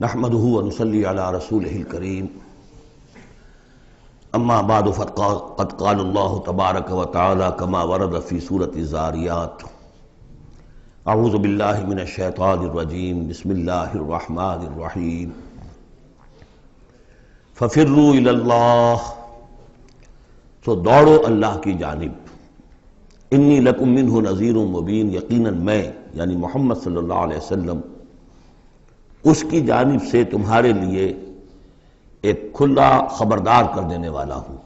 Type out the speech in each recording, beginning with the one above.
نحمده ونصلي على رسوله الكريم اما بعد فقد قال الله تبارك وتعالى كما ورد في سورة الذاريات اعوذ بالله من الشیطان الرجیم بسم اللہ الرحمن الرحیم ففروا الى اللہ، تو دوڑو اللہ کی جانب، انی لکم منہ نذیر مبین، یقیناً میں یعنی محمد صلی اللہ علیہ وسلم اس کی جانب سے تمہارے لیے ایک کھلا خبردار کر دینے والا ہوں۔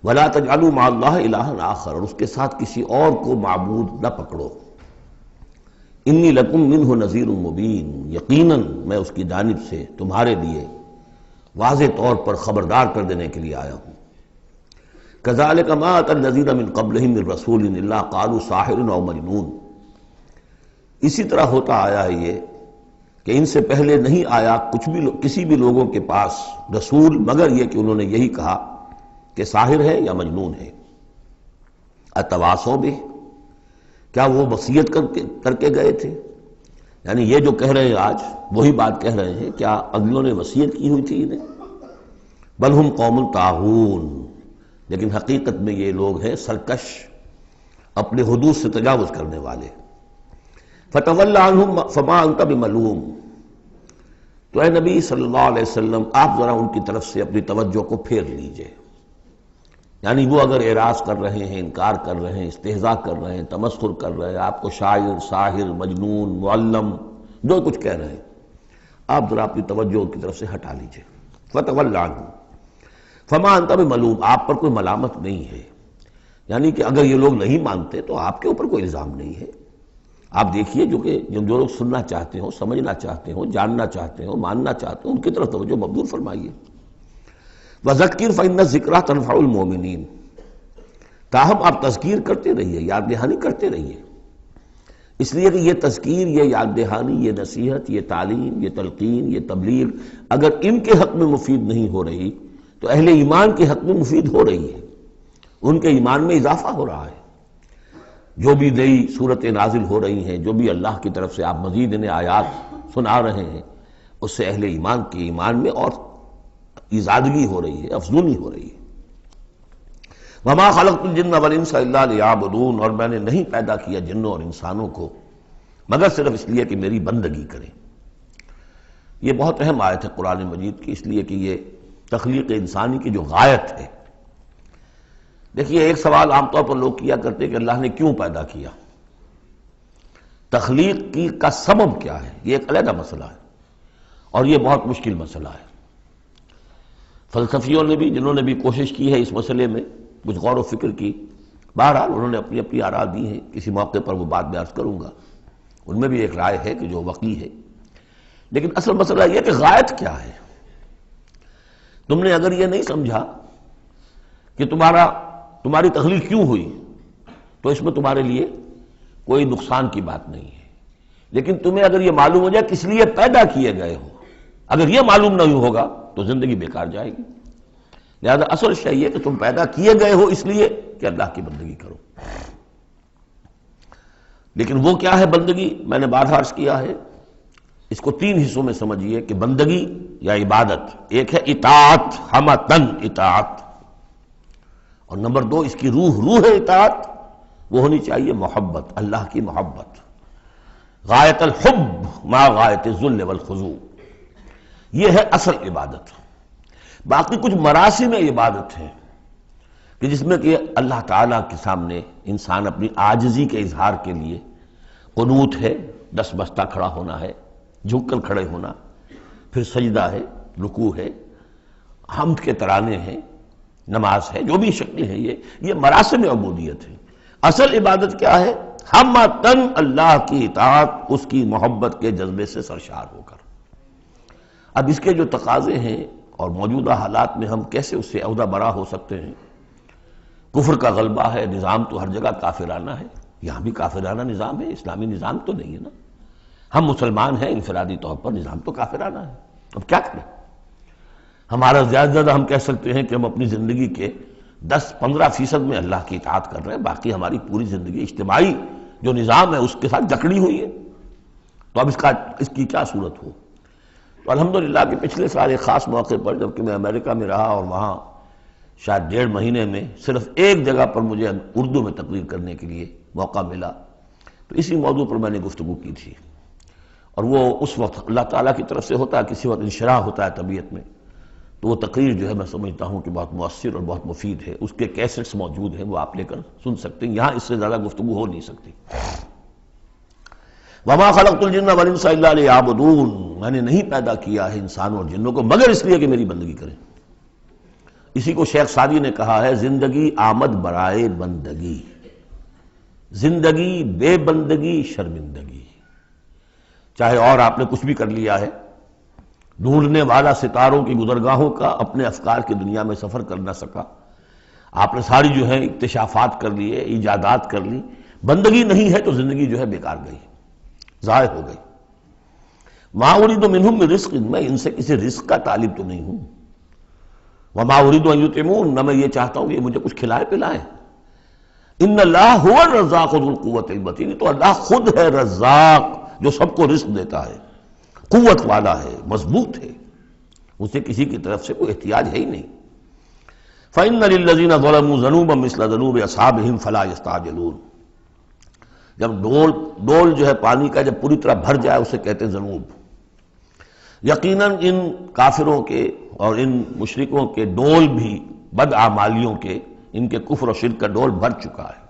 وَلَا تَجْعَلُوا مَعَ اللَّهِ إِلَٰهًا آخر، اور اس کے ساتھ کسی اور کو معبود نہ پکڑو۔ انی لکم منہ نذیر مبین، یقیناً میں اس کی جانب سے تمہارے لیے واضح طور پر خبردار کر دینے کے لیے آیا ہوں۔ كَذَلِكَ مَا أَتَى الَّذِينَ مِن قَبْلِهِم مِّن رَّسُولٍ إِلَّا قَالُوا سَاحِرٌ أَوْ مَجْنُونٌ، اسی طرح ہوتا آیا ہے یہ کہ ان سے پہلے نہیں آیا کسی بھی لوگوں کے پاس رسول مگر یہ کہ انہوں نے یہی کہا کہ ساحر ہے یا مجنون ہے۔ اتواصوا بہ، کیا وہ وصیت کر کے گئے تھے؟ یعنی یہ جو کہہ رہے ہیں آج وہی بات کہہ رہے ہیں، کیا اگلوں نے وصیت کی ہوئی تھی انہیں؟ بل ہم قوم طاغون، لیکن حقیقت میں یہ لوگ ہیں سرکش، اپنے حدود سے تجاوز کرنے والے۔ فتول عنہم فما انت بملوم، تو اے نبی صلی اللہ علیہ وسلم آپ ذرا ان کی طرف سے اپنی توجہ کو پھیر لیجئے۔ یعنی وہ اگر اعراض کر رہے ہیں، انکار کر رہے ہیں، استہزاء کر رہے ہیں، تمسخر کر رہے ہیں، آپ کو شاعر، ساحر، مجنون، معلم جو کچھ کہہ رہے ہیں، آپ ذرا اپنی توجہ ان کی طرف سے ہٹا لیجئے۔ فتول عنہم فما انت بملوم، آپ پر کوئی ملامت نہیں ہے، یعنی کہ اگر یہ لوگ نہیں مانتے تو آپ کے اوپر کوئی الزام نہیں ہے۔ آپ دیکھیے جو لوگ سننا چاہتے ہوں، سمجھنا چاہتے ہوں، جاننا چاہتے ہوں، ماننا چاہتے ہوں، ان کی طرف توجہ مبذول فرمائیے۔ وَذَكِّرْ فَإِنَّ الذِّكْرَىٰ تَنفَعُ الْمُؤْمِنِينَ، تاہم آپ تذکیر کرتے رہیے، یاد دہانی کرتے رہیے، اس لیے کہ یہ تذکیر، یہ یاد دہانی، یہ نصیحت، یہ تعلیم، یہ تلقین، یہ تبلیغ اگر ان کے حق میں مفید نہیں ہو رہی تو اہل ایمان کے حق میں مفید ہو رہی ہے، ان کے ایمان میں اضافہ ہو رہا ہے۔ جو بھی نئی صورتیں نازل ہو رہی ہیں، جو بھی اللہ کی طرف سے آپ مزید انہیں آیات سنا رہے ہیں، اس سے اہل ایمان کے ایمان میں اور ایزادگی ہو رہی ہے، افزونی ہو رہی ہے۔ وَمَا خَلَقْتُ الْجِنَّ وَالْإِنسَ إِلَّا لِيَعْبُدُونَ، اور میں نے نہیں پیدا کیا جنوں اور انسانوں کو مگر صرف اس لیے کہ میری بندگی کریں۔ یہ بہت اہم آیت ہے قرآن مجید کی، اس لیے کہ یہ تخلیق انسانی کی جو غایت ہے۔ دیکھیے ایک سوال عام طور پر لوگ کیا کرتے کہ اللہ نے کیوں پیدا کیا، تخلیق کی کا سبب کیا ہے، یہ ایک علیحدہ مسئلہ ہے اور یہ بہت مشکل مسئلہ ہے۔ فلسفیوں نے بھی، جنہوں نے بھی کوشش کی ہے اس مسئلے میں کچھ غور و فکر کی، بہرحال انہوں نے اپنی اپنی آراء دی ہیں، کسی موقع پر وہ بات میں عرض کروں گا، ان میں بھی ایک رائے ہے کہ جو وقی ہے، لیکن اصل مسئلہ یہ کہ غایت کیا ہے۔ تم نے اگر یہ نہیں سمجھا کہ تمہاری تخلیق کیوں ہوئی تو اس میں تمہارے لیے کوئی نقصان کی بات نہیں ہے، لیکن تمہیں اگر یہ معلوم ہو جائے کس لیے پیدا کیے گئے ہو، اگر یہ معلوم نہیں ہوگا تو زندگی بیکار جائے گی۔ لہذا اصل شے یہ کہ تم پیدا کیے گئے ہو اس لیے کہ اللہ کی بندگی کرو۔ لیکن وہ کیا ہے بندگی؟ میں نے بارہا عرض کیا ہے، اس کو تین حصوں میں سمجھیے کہ بندگی یا عبادت، ایک ہے اطاعت، ہمتن اطاعت، اور نمبر دو اس کی روح اطاعت، وہ ہونی چاہیے محبت، اللہ کی محبت، غایت الحب ما غایت الذل والخضوع، یہ ہے اصل عبادت۔ باقی کچھ مراسم عبادت ہیں کہ جس میں کہ اللہ تعالیٰ کے سامنے انسان اپنی عاجزی کے اظہار کے لیے قنوت ہے، دس بستہ کھڑا ہونا ہے، جھک کر کھڑے ہونا، پھر سجدہ ہے، رکوع ہے، حمد کے ترانے ہیں، نماز ہے، جو بھی شکلیں ہیں، یہ مراسم عبودیت ہے۔ اصل عبادت کیا ہے؟ ہمتن اللہ کی اطاعت، اس کی محبت کے جذبے سے سرشار ہو کر۔ اب اس کے جو تقاضے ہیں اور موجودہ حالات میں ہم کیسے اس سے عہدہ برا ہو سکتے ہیں؟ کفر کا غلبہ ہے، نظام تو ہر جگہ کافرانہ ہے، یہاں بھی کافرانہ نظام ہے، اسلامی نظام تو نہیں ہے نا۔ ہم مسلمان ہیں، انفرادی طور پر نظام تو کافرانہ ہے، اب کیا کریں؟ ہمارا زیادہ زیادہ ہم کہہ سکتے ہیں کہ ہم اپنی زندگی کے 10-15% میں اللہ کی اطاعت کر رہے ہیں، باقی ہماری پوری زندگی اجتماعی جو نظام ہے اس کے ساتھ جکڑی ہوئی ہے۔ تو اب اس کی کیا صورت ہو؟ تو الحمدللہ کہ پچھلے سال ایک خاص موقع پر جبکہ میں امریکہ میں رہا اور وہاں شاید 1.5 مہینے میں صرف ایک جگہ پر مجھے اردو میں تقریر کرنے کے لیے موقع ملا، تو اسی موضوع پر میں نے گفتگو کی تھی، اور وہ اس وقت اللہ تعالیٰ کی طرف سے ہوتا ہے، کسی وقت انشراح ہوتا ہے طبیعت میں، تو وہ تقریر جو ہے میں سمجھتا ہوں کہ بہت مؤثر اور بہت مفید ہے۔ اس کے کیسٹس موجود ہیں، وہ آپ لے کر سن سکتے ہیں، یہاں اس سے زیادہ گفتگو ہو نہیں سکتی۔ وَمَا خَلَقْتُ الْجِنَّ وَالْإِنسَ إِلَّا لِيَعْبُدُونِ، میں نے نہیں پیدا کیا ہے انسانوں اور جنوں کو مگر اس لیے کہ میری بندگی کریں۔ اسی کو شیخ سعدی نے کہا ہے، زندگی آمد برائے بندگی، زندگی بے بندگی شرمندگی۔ چاہے اور آپ نے کچھ بھی کر لیا ہے، ڈھونڈنے والا ستاروں کی گزرگاہوں کا اپنے افکار کی دنیا میں سفر کر نہ سکا، آپ نے ساری جو ہے اکتشافات کر لیے، ایجادات کر لی، بندگی نہیں ہے تو زندگی جو ہے بیکار گئی، ضائع ہو گئی۔ مَا أُرِيدُ مِنْهُم مِّن رِزْقٍ، میں ان سے کسی رزق کا طالب تو نہیں ہوں۔ وَمَا أُرِيدُ أَن يُطْعِمُونِ، نہ میں یہ چاہتا ہوں کہ یہ مجھے کچھ کھلائے پلائیں۔ إِنَّ اللَّهَ هُوَ الرَّزَّاقُ ذُو الْقُوَّةِ الْمَتِينِ، تو اللہ خود ہے رزاق جو سب کو رزق دیتا ہے، قوت والا ہے، مضبوط ہے، اسے کسی کی طرف سے کوئی احتیاج ہے ہی نہیں۔ فَإِنَّ لِلَّذِينَ ظَلَمُوا ذَنُوبًا مِثْلَ ذَنُوبِ أَصْحَابِهِمْ فَلَا يَسْتَعْجِلُونَ، جب ڈول جو ہے پانی کا جب پوری طرح بھر جائے اسے کہتے ہیں ذنوب۔ یقیناً ان کافروں کے اور ان مشرکوں کے ڈول بھی بدعمالیوں کے، ان کے کفر و شرک کا ڈول بھر چکا ہے،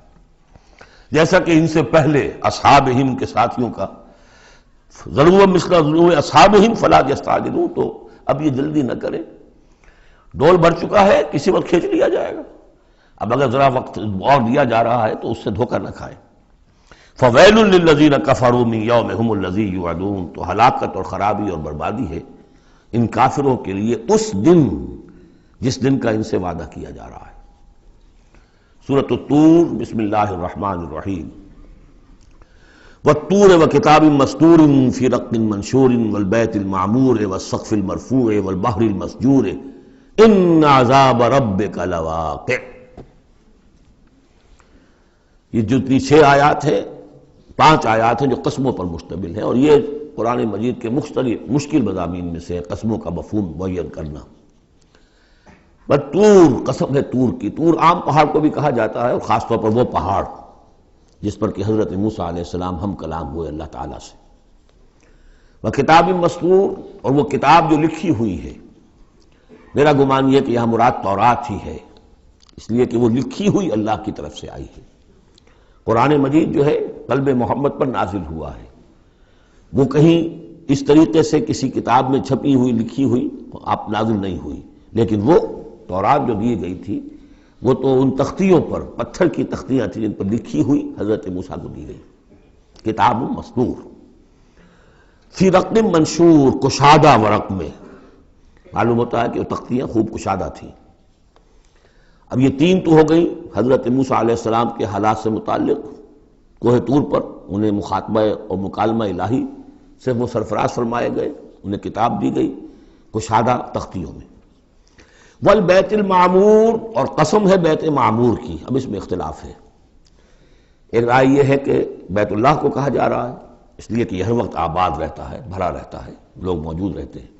جیسا کہ ان سے پہلے اصحابہم کے ساتھیوں کا ذنوبا مثل ذنوب اصحابہم فلا یستعجلون، تو اب یہ جلدی نہ کریں، ڈول بھر چکا ہے، کسی وقت کھینچ لیا جائے گا، اب اگر ذرا وقت اور دیا جا رہا ہے تو اس سے دھوکہ نہ کھائیں۔ فَوَيْلٌ لِّلَّذِينَ كَفَرُوا مِن يَوْمِهُمُ الَّذِي يُوعَدُونَ، تو ہلاکت اور خرابی اور بربادی ہے ان کافروں کے لیے اس دن جس دن کا ان سے وعدہ کیا جا رہا ہے۔ سورۃ الطور، بسم اللہ الرحمن الرحیم۔ وَالطُّورِ وَكِتَابٍ مَّسْطُورٍ فِي رَقٍّ مَّنشُورٍ وَالْبَيْتِ الْمَعْمُورِ وَالسَّقْفِ الْمَرْفُوعِ وَالْبَحْرِ الْمَسْجُورِ إِنَّ عَذَابَ رَبِّكَ لَوَاقِعٌ۔ یہ جتنی 6 آیات ہیں، 5 آیات ہیں جو قسموں پر مشتمل ہیں، اور یہ قرآن مجید کے مشکل مضامین میں سے قسموں کا مفہوم معین کرنا۔ طور، قسم ہے طور کی، طور عام پہاڑ کو بھی کہا جاتا ہے، اور خاص طور پر وہ پہاڑ جس پر کہ حضرت موسیٰ علیہ السلام ہم کلام ہوئے اللہ تعالیٰ سے۔ وہ کتاب مسطور، اور وہ کتاب جو لکھی ہوئی ہے، میرا گمان یہ کہ یہاں مراد تورات ہی ہے، اس لیے کہ وہ لکھی ہوئی اللہ کی طرف سے آئی ہے۔ قرآن مجید جو ہے قلب محمد پر نازل ہوا ہے، وہ کہیں اس طریقے سے کسی کتاب میں چھپی ہوئی لکھی ہوئی آپ نازل نہیں ہوئی، لیکن وہ تورات جو دی گئی تھی وہ تو ان تختیوں پر، پتھر کی تختیاں تھیں جن پر لکھی ہوئی حضرت موسیٰ کو دی گئی، کتاب مسطور فی رق منشور، کشادہ ورق میں، معلوم ہوتا ہے کہ وہ تختیاں خوب کشادہ تھیں۔ اب یہ 3 تو ہو گئی حضرت موسیٰ علیہ السلام کے حالات سے متعلق، کوہ طور پر انہیں مخاطبہ اور مکالمہ الہی سے وہ سرفراز فرمائے گئے، انہیں کتاب دی گئی کشادہ تختیوں میں۔ والبیت المعمور، اور قسم ہے بیت معمور کی، اب اس میں اختلاف ہے، ایک رائے یہ ہے کہ بیت اللہ کو کہا جا رہا ہے اس لیے کہ یہ ہر وقت آباد رہتا ہے، بھرا رہتا ہے، لوگ موجود رہتے ہیں۔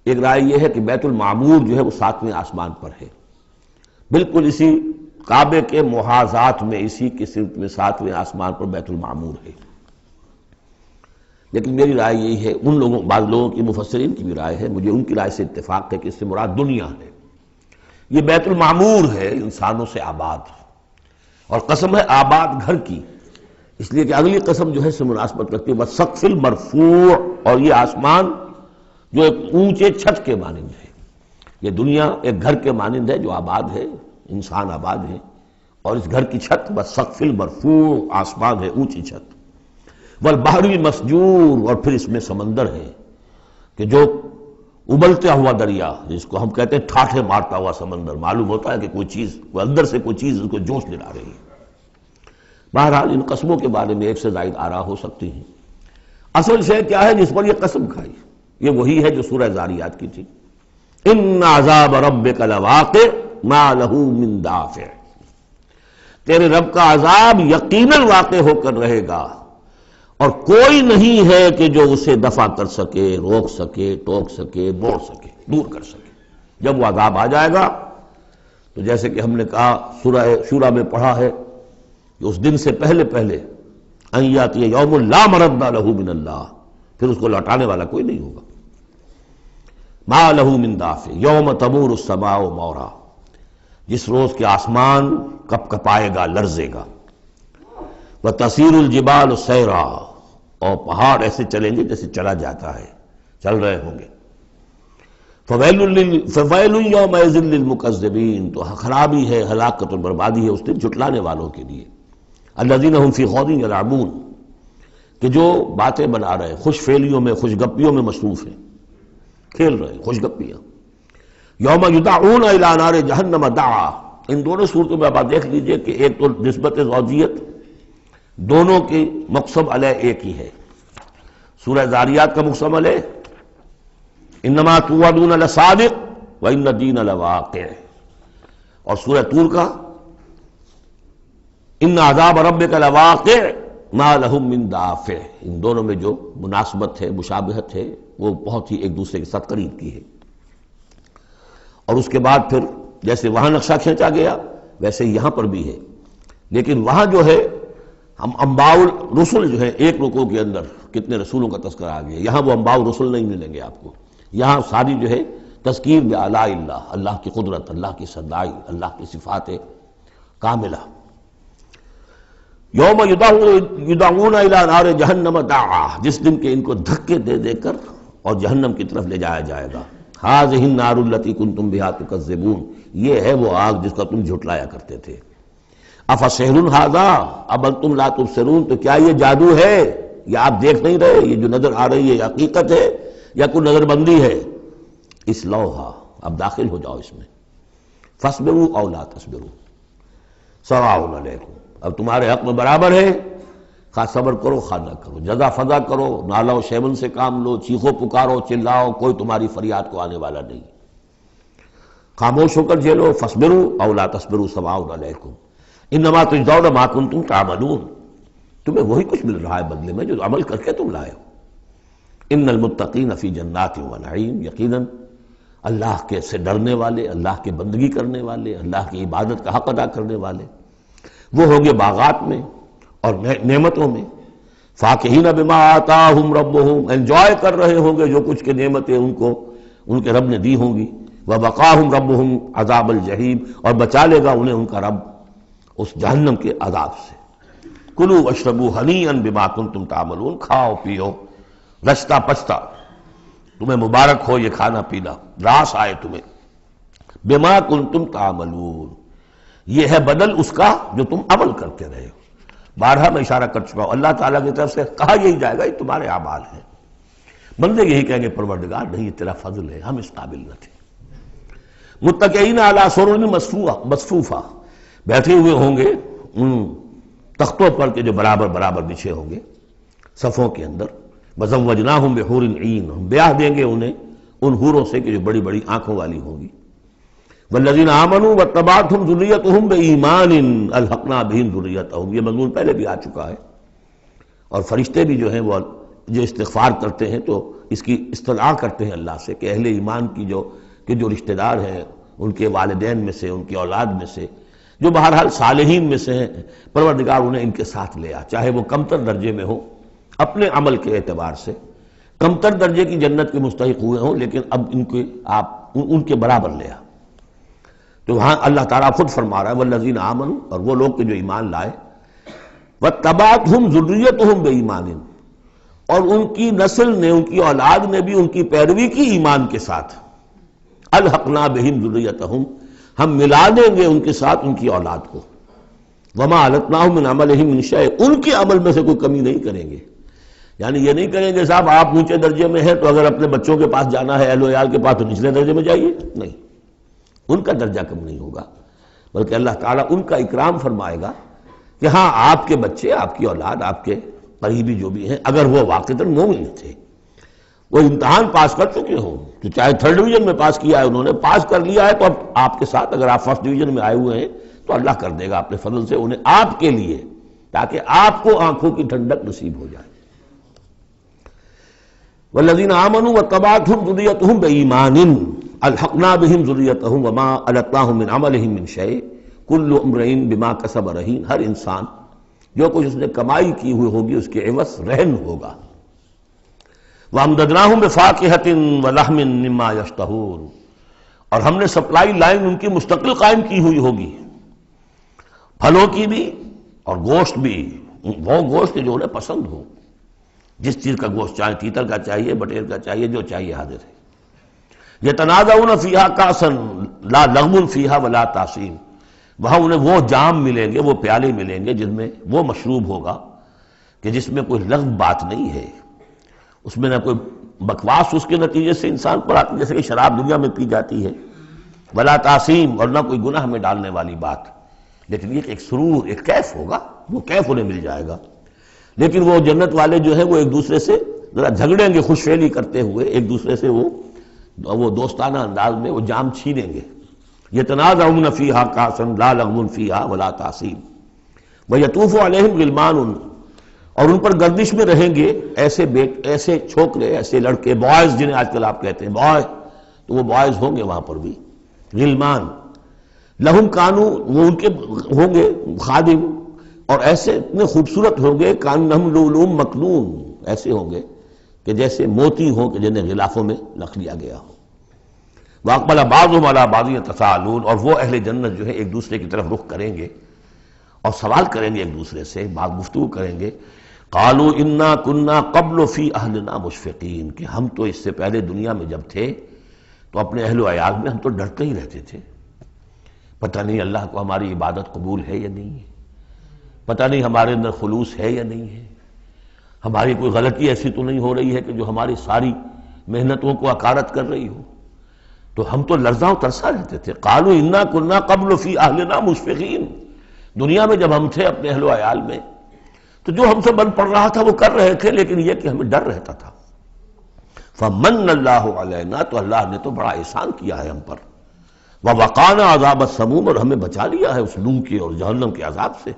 ایک رائے یہ ہے کہ بیت المعمور جو ہے وہ 7ویں آسمان پر ہے، بالکل اسی کعبے کے محاذات میں، اسی کی سمت میں 7ویں آسمان پر بیت المعمور ہے۔ لیکن میری رائے یہی ہے، ان لوگوں، بعض لوگوں کی مفسرین کی بھی رائے ہے، مجھے ان کی رائے سے اتفاق ہے کہ اس سے مراد دنیا ہے، یہ بیت المعمور ہے انسانوں سے آباد، اور قسم ہے آباد گھر کی، اس لیے کہ اگلی قسم جو ہے اس سے مناسبت رکھتی ہے وَالسَّقْفِ الْمَرْفُوعِ، اور یہ آسمان جو ایک اونچے چھت کے مانند ہے، یہ دنیا ایک گھر کے مانند ہے جو آباد ہے، انسان آباد ہے، اور اس گھر کی چھت وَالسَّقْفِ الْمَرْفُوعِ، آسمان ہے، اونچی چھت، والبحر المسجور، اور پھر اس میں سمندر ہے کہ جو ابلتا ہوا دریا، جس کو ہم کہتے ہیں ٹھاٹھے مارتا ہوا سمندر، معلوم ہوتا ہے کہ کوئی چیز، کوئی اندر سے کوئی چیز اس کو جوش دلا رہی ہے۔ بہرحال ان قسموں کے بارے میں 1 سے زائد آراء ہو سکتی ہیں، اصل شے کیا ہے جس پر یہ قسم کھائی، یہ وہی ہے جو سورہ ذاریات کی تھی، ان عذاب ربک لواقع ما لہ من دافع، تیرے رب کا عذاب یقیناً واقع ہو کر رہے گا، اور کوئی نہیں ہے کہ جو اسے دفع کر سکے، روک سکے، ٹوک سکے، موڑ سکے، دور کر سکے۔ جب وہ عذاب آ جائے گا تو جیسے کہ ہم نے کہا سورہ شورى میں پڑھا ہے کہ اس دن سے پہلے ان یاتی یوم لا مرد لہ من اللہ، پھر اس کو لوٹانے والا کوئی نہیں ہوگا۔ ما لہ من دافع یوم تمور السماء مورا، جس روز کے آسمان کپ کپائے گا، لرزے گا۔ وتصیر الجبال سیرا، اور پہاڑ ایسے چلیں گے جیسے چلا جاتا ہے، چل رہے ہوں گے۔ فویل یومئذ للمکذبین، تو خرابی ہے، ہلاکت اور بربادی ہے اس دن جھٹلانے والوں کے لیے۔ الذین هم فی خوض یلعبون، کہ جو باتیں بنا رہے، خوش فعلیوں میں، خوش گپیوں میں مصروف ہیں، کھیل رہے خوش گپیاں۔ یوم یدعون الی نار جہنم دعا، ان دونوں صورتوں میں آپ دیکھ لیجئے کہ ایک تو نسبت زوجیت، دونوں کی مقسم علیہ ایک ہی ہے۔ سورہ ذاریات کا مقسم علیہ انما توعدون لصادق وان الدین لواقع، اور سورہ طور کا ان عذاب ربک لواقع ما لہم من دافع، ان دونوں میں جو مناسبت ہے، مشابہت ہے، وہ بہت ہی ایک دوسرے کے ساتھ قریب کی ہے۔ اور اس کے بعد پھر جیسے وہاں نقشہ کھینچا گیا ویسے یہاں پر بھی ہے، لیکن وہاں جو ہے ہم انباء الرسل جو ہے ایک رکوع کے اندر کتنے رسولوں کا تذکرہ آ گیا، یہاں وہ انباء الرسل نہیں ملیں گے آپ کو، یہاں ساری جو ہے تذکیر بآلاء اللہ، اللہ کی قدرت، اللہ کی صدائی، اللہ کی صفات کاملہ۔ یوم یدعون الی نار جہنم دعا، جس دن کے ان کو دھکے دے دے کر اور جہنم کی طرف لے جایا جائے گا۔ ھذہ النار التی کنتم بہا تکذبون، یہ ہے وہ آگ جس کا تم جھٹلایا کرتے تھے۔ افسحر ھذا ام انتم لا تبصرون، تو کیا یہ جادو ہے، یا آپ دیکھ نہیں رہے، یہ جو نظر آ رہی ہے یہ حقیقت ہے یا کوئی نظر بندی ہے؟ اصلوھا، اب داخل ہو جاؤ اس میں۔ فاصبروا او لا تصبروا سواء علیکم، اب تمہارے حق میں برابر ہے، خواہ صبر کرو خواہ نہ کرو، جزا فضا کرو، نالا و شیون سے کام لو، چیخو پکارو، چلاؤ، کوئی تمہاری فریاد کو آنے والا نہیں، خاموش ہو کر جھیلو۔ فاصبروا او لا تصبروا سواء علیکم انما تجزون ما کنتم تعملون، تمہیں وہی کچھ مل رہا ہے بدلے میں جو عمل کر کے تم لائے ہو۔ ان المتقین فی جنات و نعیم، یقیناً اللہ کے سے ڈرنے والے، اللہ کے بندگی کرنے والے، اللہ کی عبادت کا حق ادا کرنے والے، وہ ہوں گے باغات میں اور نعمتوں میں۔ فاکہین بما آتاہم ربہم، انجوائے کر رہے ہوں گے جو کچھ کے نعمتیں ان کو ان کے رب نے دی ہوں گی۔ ووقاہم ربہم عذاب الجحیم، اور بچا لے گا انہیں ان کا رب اس جہنم کے عذاب سے۔ کلوا واشربوا ہنیئا بما کنتم تعملون، کھاؤ پیو رچتا پچتا، تمہیں مبارک ہو یہ کھانا پینا، راس آئے تمہیں۔ بما کنتم تعملون، یہ ہے بدل اس کا جو تم عمل کرتے رہے ہو۔ بارہا میں اشارہ کر چکا ہوں، اللہ تعالیٰ کی طرف سے کہا یہی جائے گا یہ تمہارے اعمال ہیں، بندے یہی کہیں گے پروردگار نہیں یہ تیرا فضل ہے، ہم اس قابل نہ تھے۔ متکئین علی سرر مصفوفہ، بیٹھے ہوئے ہوں گے ان تختوں پر کے جو برابر برابر بچھے ہوں گے صفوں کے اندر۔ وزوجناہم بحور عین، ہم بیاہ دیں گے انہیں ان حوروں سے کہ جو بڑی بڑی آنکھوں والی ہوں گی۔ والذین آمنوا واتبعتہم ذریتہم بایمان الحقنا بہم ذریتہم، یہ مضمون پہلے بھی آ چکا ہے۔ اور فرشتے بھی جو ہیں وہ جو استغفار کرتے ہیں تو اس کی استدعا کرتے ہیں اللہ سے کہ اہل ایمان کی جو رشتہ دار ہیں، ان کے والدین میں سے، ان کی اولاد میں سے، جو بہرحال صالحین میں سے ہیں، پروردگار انہیں ان کے ساتھ لے آ، چاہے وہ کمتر درجے میں ہو اپنے عمل کے اعتبار سے، کمتر درجے کی جنت کے مستحق ہوئے ہوں، لیکن اب ان کے آپ ان کے برابر لے آ۔ تو وہاں اللہ تعالیٰ خود فرما رہا ہے والذین آمنوا، اور وہ لوگ کہ جو ایمان لائے، واتبعتہم ذریتہم بایمان، اور ان کی نسل نے، ان کی اولاد نے بھی ان کی پیروی کی ایمان کے ساتھ، الحقنا بہم ذریتہم، ہم ملا دیں گے ان کے ساتھ ان کی اولاد کو، وما علتناہم من عملہم من شیء، ان کے عمل میں سے کوئی کمی نہیں کریں گے۔ یعنی یہ نہیں کریں گے صاحب آپ اونچے درجے میں ہیں تو اگر اپنے بچوں کے پاس جانا ہے اہل و عیال کے پاس تو نچلے درجے میں جائیے، نہیں، ان کا درجہ کم نہیں ہوگا، بلکہ اللہ تعالیٰ ان کا اکرام فرمائے گا کہ ہاں آپ کے بچے، آپ کی اولاد، آپ کے قریبی جو بھی ہیں، اگر وہ واقعتاً مومن تھے، وہ امتحان پاس کر چکے ہوں، تو چاہے 3rd ڈویژن میں پاس کیا ہے انہوں نے، پاس کر لیا ہے تو اب آپ کے ساتھ، اگر آپ 1st ڈویژن میں آئے ہوئے ہیں تو اللہ کر دے گا اپنے فضل سے انہیں آپ کے لیے، تاکہ آپ کو آنکھوں کی ٹھنڈک نصیب ہو جائے۔ والذین آمنوا واتبعتهم ذریتهم بإیمان الحقنا بهم ذریتهم وما ألتناهم من عملهم من شیء کل امرئ بما کسب رہین، ہر انسان جو کچھ اس نے کمائی کی ہوئی ہوگی اس کے عوض رہن ہوگا۔ وَأَمْدَدْنَاهُمْ بِفَاكِهَةٍ وَلَحْمٍ مِّمَّا يَشْتَهُونَ، اور ہم نے سپلائی لائن ان کی مستقل قائم کی ہوئی ہوگی، پھلوں کی بھی اور گوشت بھی، وہ گوشت جو انہیں پسند ہو، جس چیز کا گوشت چاہے، تیتر کا چاہیے، بٹیر کا چاہیے، جو چاہیے حاضر ہے۔ یتنازعون فیہا کاسا لا لغو فیہا ولا تاثیم، وہاں انہیں وہ جام ملیں گے، وہ پیالے ملیں گے جن میں وہ مشروب ہوگا کہ جس میں کوئی لغو بات نہیں ہے، اس میں نہ کوئی بکواس اس کے نتیجے سے انسان پر آتی جیسے کہ شراب دنیا میں پی جاتی ہے، ولا تعصیم، اور نہ کوئی گناہ میں ڈالنے والی بات، لیکن یہ ایک سرور، ایک کیف ہوگا، وہ کیف انہیں مل جائے گا۔ لیکن وہ جنت والے جو ہیں وہ ایک دوسرے سے ذرا جھگڑیں گے، خوش فہمی کرتے ہوئے ایک دوسرے سے وہ دوستانہ انداز میں وہ جام چھینیں گے۔ یتنازعون فیہا کاسا لا لغو فیہا ولا تعصیم ویطوف علیہم غلمان، اور ان پر گردش میں رہیں گے ایسے چھوکرے، ایسے لڑکے، بوائز جنہیں آج کل آپ کہتے ہیں بوائے، تو وہ بوائز ہوں گے وہاں پر بھی، غلمان لہم کانو، وہ ان کے ہوں گے خادم، اور ایسے اتنے خوبصورت ہوں گے کانہم لؤلؤ مکنون، ایسے ہوں گے کہ جیسے موتی ہوں کہ جنہیں غلافوں میں رکھ لیا گیا ہو۔ واقبل بعضهم على بعض يتساءلون، اور وہ اہل جنت جو ہے ایک دوسرے کی طرف رخ کریں گے اور سوال کریں گے ایک دوسرے سے، بات گفتگو کریں گے۔ قالوا انا كنا قبل في اهلنا مشفقین، کہ ہم تو اس سے پہلے دنیا میں جب تھے تو اپنے اہل و عیال میں ہم تو ڈرتے ہی رہتے تھے، پتہ نہیں اللہ کو ہماری عبادت قبول ہے یا نہیں ہے، پتہ نہیں ہمارے اندر خلوص ہے یا نہیں ہے، ہماری کوئی غلطی ایسی تو نہیں ہو رہی ہے کہ جو ہماری ساری محنتوں کو اکارت کر رہی ہو، تو ہم تو لرزاں و ترسا رہتے تھے۔ قالوا انا كنا قبل في اهلنا مشفقین، دنیا میں جب ہم تھے اپنے اہل و عیال میں تو جو ہم سے بن پڑ رہا تھا وہ کر رہے تھے، لیکن یہ کہ ہمیں ڈر رہتا تھا۔ فمن اللہ علینا، تو اللہ نے تو بڑا احسان کیا ہے ہم پر، ووقانا عذاب السموم، اور ہمیں بچا لیا ہے اس لو کے اور جہنم کے عذاب سے۔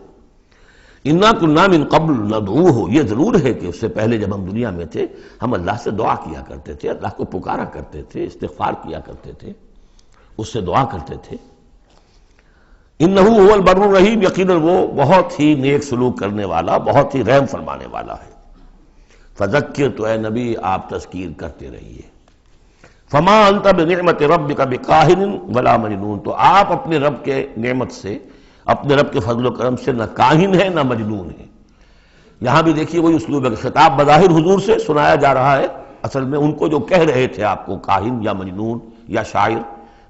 انا كنا من قبل ندعوہ، یہ ضرور ہے کہ اس سے پہلے جب ہم دنیا میں تھے ہم اللہ سے دعا کیا کرتے تھے، اللہ کو پکارا کرتے تھے، استغفار کیا کرتے تھے، اس سے دعا کرتے تھے۔ انہ هو البر الرحیم، یقیناً وہ بہت ہی نیک سلوک کرنے والا، بہت ہی رحم فرمانے والا ہے۔ فذکر، تو اے نبی آپ تذکیر کرتے رہیے۔ فما انت بنعمت ربک بکاہن ولا مجنون، تو آپ اپنے رب کے نعمت سے، اپنے رب کے فضل و کرم سے نہ کاہن ہے نہ مجنون ہے۔ یہاں بھی دیکھیے وہی اسلوب ہے، خطاب بظاہر حضور سے سنایا جا رہا ہے، اصل میں ان کو جو کہہ رہے تھے آپ کو کاہن یا مجنون یا شاعر،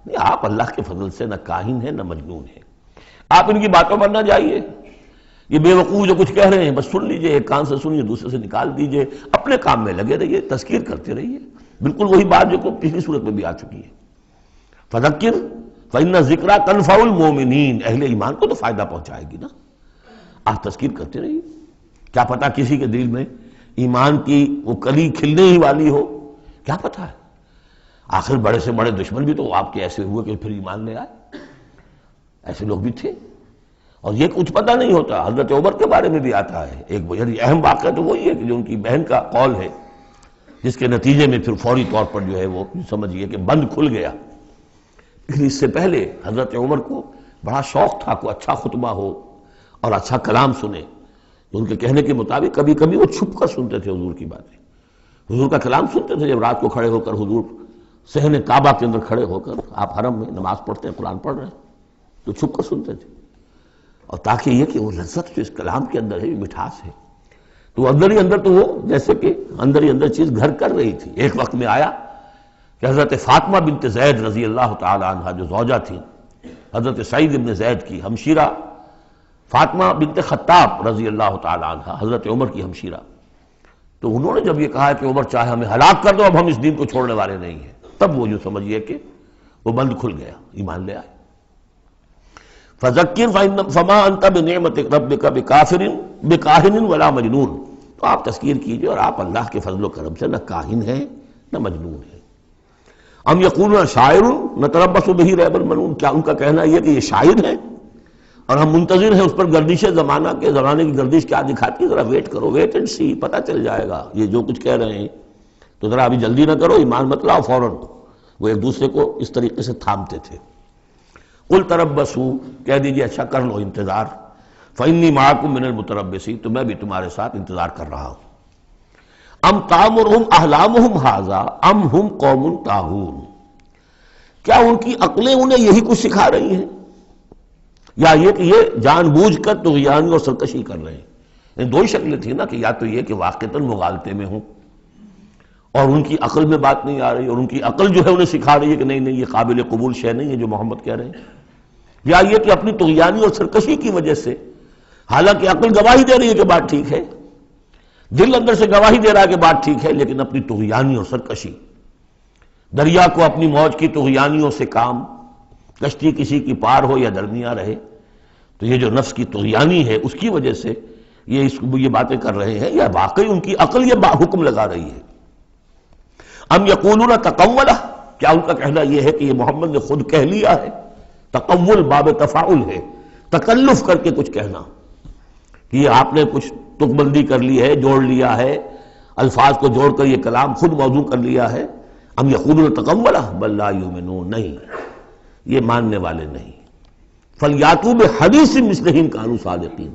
نہیں، آپ اللہ کے فضل سے نہ کاہن ہے نہ مجنون ہے، آپ ان کی باتوں پر نہ جائیے، یہ بے وقوف جو کچھ کہہ رہے ہیں بس سن لیجئے، ایک کان سے سنیے دوسرے سے نکال دیجئے، اپنے کام میں لگے رہیے، تذکیر کرتے رہیے، بالکل وہی بات جو پچھلی صورت میں بھی آ چکی ہے۔ فذکر فإن الذکریٰ تنفع المؤمنین، اہل ایمان کو تو فائدہ پہنچائے گی نا، آپ تذکیر کرتے رہیے، کیا پتہ کسی کے دل میں ایمان کی وہ کلی کھلنے ہی والی ہو، کیا پتہ ہے، آخر بڑے سے بڑے دشمن بھی تو آپ کے ایسے ہوئے کہ پھر ایمان لے آئے، ایسے لوگ بھی تھے، اور یہ کچھ پتہ نہیں ہوتا۔ حضرت عمر کے بارے میں بھی آتا ہے ایک اہم واقعہ، تو وہی ہے کہ جو ان کی بہن کا قول ہے، جس کے نتیجے میں پھر فوری طور پر جو ہے وہ سمجھیے کہ بند کھل گیا، لیکن اس سے پہلے حضرت عمر کو بڑا شوق تھا کوئی اچھا خطبہ ہو اور اچھا کلام سنے، تو ان کے کہنے کے مطابق کبھی کبھی وہ چھپ کر سنتے تھے حضور کی باتیں، حضور کا کلام سنتے تھے، جب رات کو کھڑے ہو کر حضور صحن کعبہ کے اندر کھڑے ہو کر، آپ حرم میں نماز پڑھتے ہیں، قرآن پڑھ رہے ہیں، تو چھپ کر سنتے تھے، اور تاکہ یہ کہ وہ لذت جو اس کلام کے اندر ہے، یہ مٹھاس ہے، تو اندر ہی اندر تو وہ جیسے کہ اندر ہی اندر چیز گھر کر رہی تھی۔ ایک وقت میں آیا کہ حضرت فاطمہ بنت زید رضی اللہ تعالی عنہ جو زوجہ تھی حضرت سعید بن زید کی، ہمشیرہ فاطمہ بنت خطاب رضی اللہ تعالی عنہ، حضرت عمر کی ہمشیرہ، تو انہوں نے جب یہ کہا کہ عمر چاہے ہمیں ہلاک کر دو، اب ہم اس دین کو چھوڑنے والے نہیں ہیں، تب وہ یوں سمجھیے کہ وہ بند کھل گیا، ایمان لے آئے۔ فذکر فما انت بنعمت ربک بکاہن ولا مجنون، تو آپ تذکیر کیجئے اور آپ اللہ کے فضل و کرم سے نہ کاہن ہیں نہ مجنون ہیں۔ ام یقولون شاعر نتربص بہ ریب المنون، کیا ان کا کہنا یہ کہ یہ شاعر ہے اور ہم منتظر ہیں اس پر گردش زمانہ کے، زمانے کی گردش کیا دکھاتی ہے، ذرا ویٹ کرو، ویٹ اینڈ سی، پتہ چل جائے گا یہ جو کچھ کہہ رہے ہیں تو ذرا ابھی جلدی نہ کرو، ایمان مت لاؤ فوراً۔ وہ ایک دوسرے کو اس طریقے سے تھامتے تھے۔ قل تربصوا، کہہ دیجیے اچھا کر لو انتظار، فإنی معکم من المتربصین، تو میں بھی تمہارے ساتھ انتظار کر رہا ہوں۔ ام تامرہم احلامہم ھذا ام ہم قوم طاغون، کیا ان کی عقلیں انہیں یہی کچھ سکھا رہی ہیں، یا یہ کہ یہ جان بوجھ کر طغیانی اور سرکشی کر رہے ہیں؟ دو ہی شکلیں تھیں نا، کہ یا تو یہ کہ واقعتاً مغالطے میں ہوں اور ان کی عقل میں بات نہیں آ رہی، اور ان کی عقل جو ہے انہیں سکھا رہی ہے کہ نہیں نہیں یہ قابل قبول شے نہیں ہے جو محمد کہہ رہے ہیں، یا یہ کہ اپنی طغیانی اور سرکشی کی وجہ سے، حالانکہ عقل گواہی دے رہی ہے کہ بات ٹھیک ہے، دل اندر سے گواہی دے رہا ہے کہ بات ٹھیک ہے، لیکن اپنی طغیانی اور سرکشی، دریا کو اپنی موج کی طغیانیوں سے کام، کشتی کسی کی پار ہو یا درمیاں رہے، تو یہ جو نفس کی طغیانی ہے اس کی وجہ سے یہ باتیں کر رہے ہیں، یا واقعی ان کی عقل یہ حکم لگا رہی ہے؟ ام یقولون تقولہ، کیا ان کا کہنا یہ ہے کہ یہ محمد نے خود کہہ لیا ہے؟ تقول باب تفاعل ہے، تکلف کر کے کچھ کہنا، کہ یہ آپ نے کچھ تک بندی کر لی ہے، جوڑ لیا ہے، الفاظ کو جوڑ کر یہ کلام خود موضوع کر لیا ہے۔ ام یقولون تقولہ بل لا یؤمنون، نہیں یہ ماننے والے نہیں۔ فلیاتوا بحدیث مثلہ ان کانوا صادقین،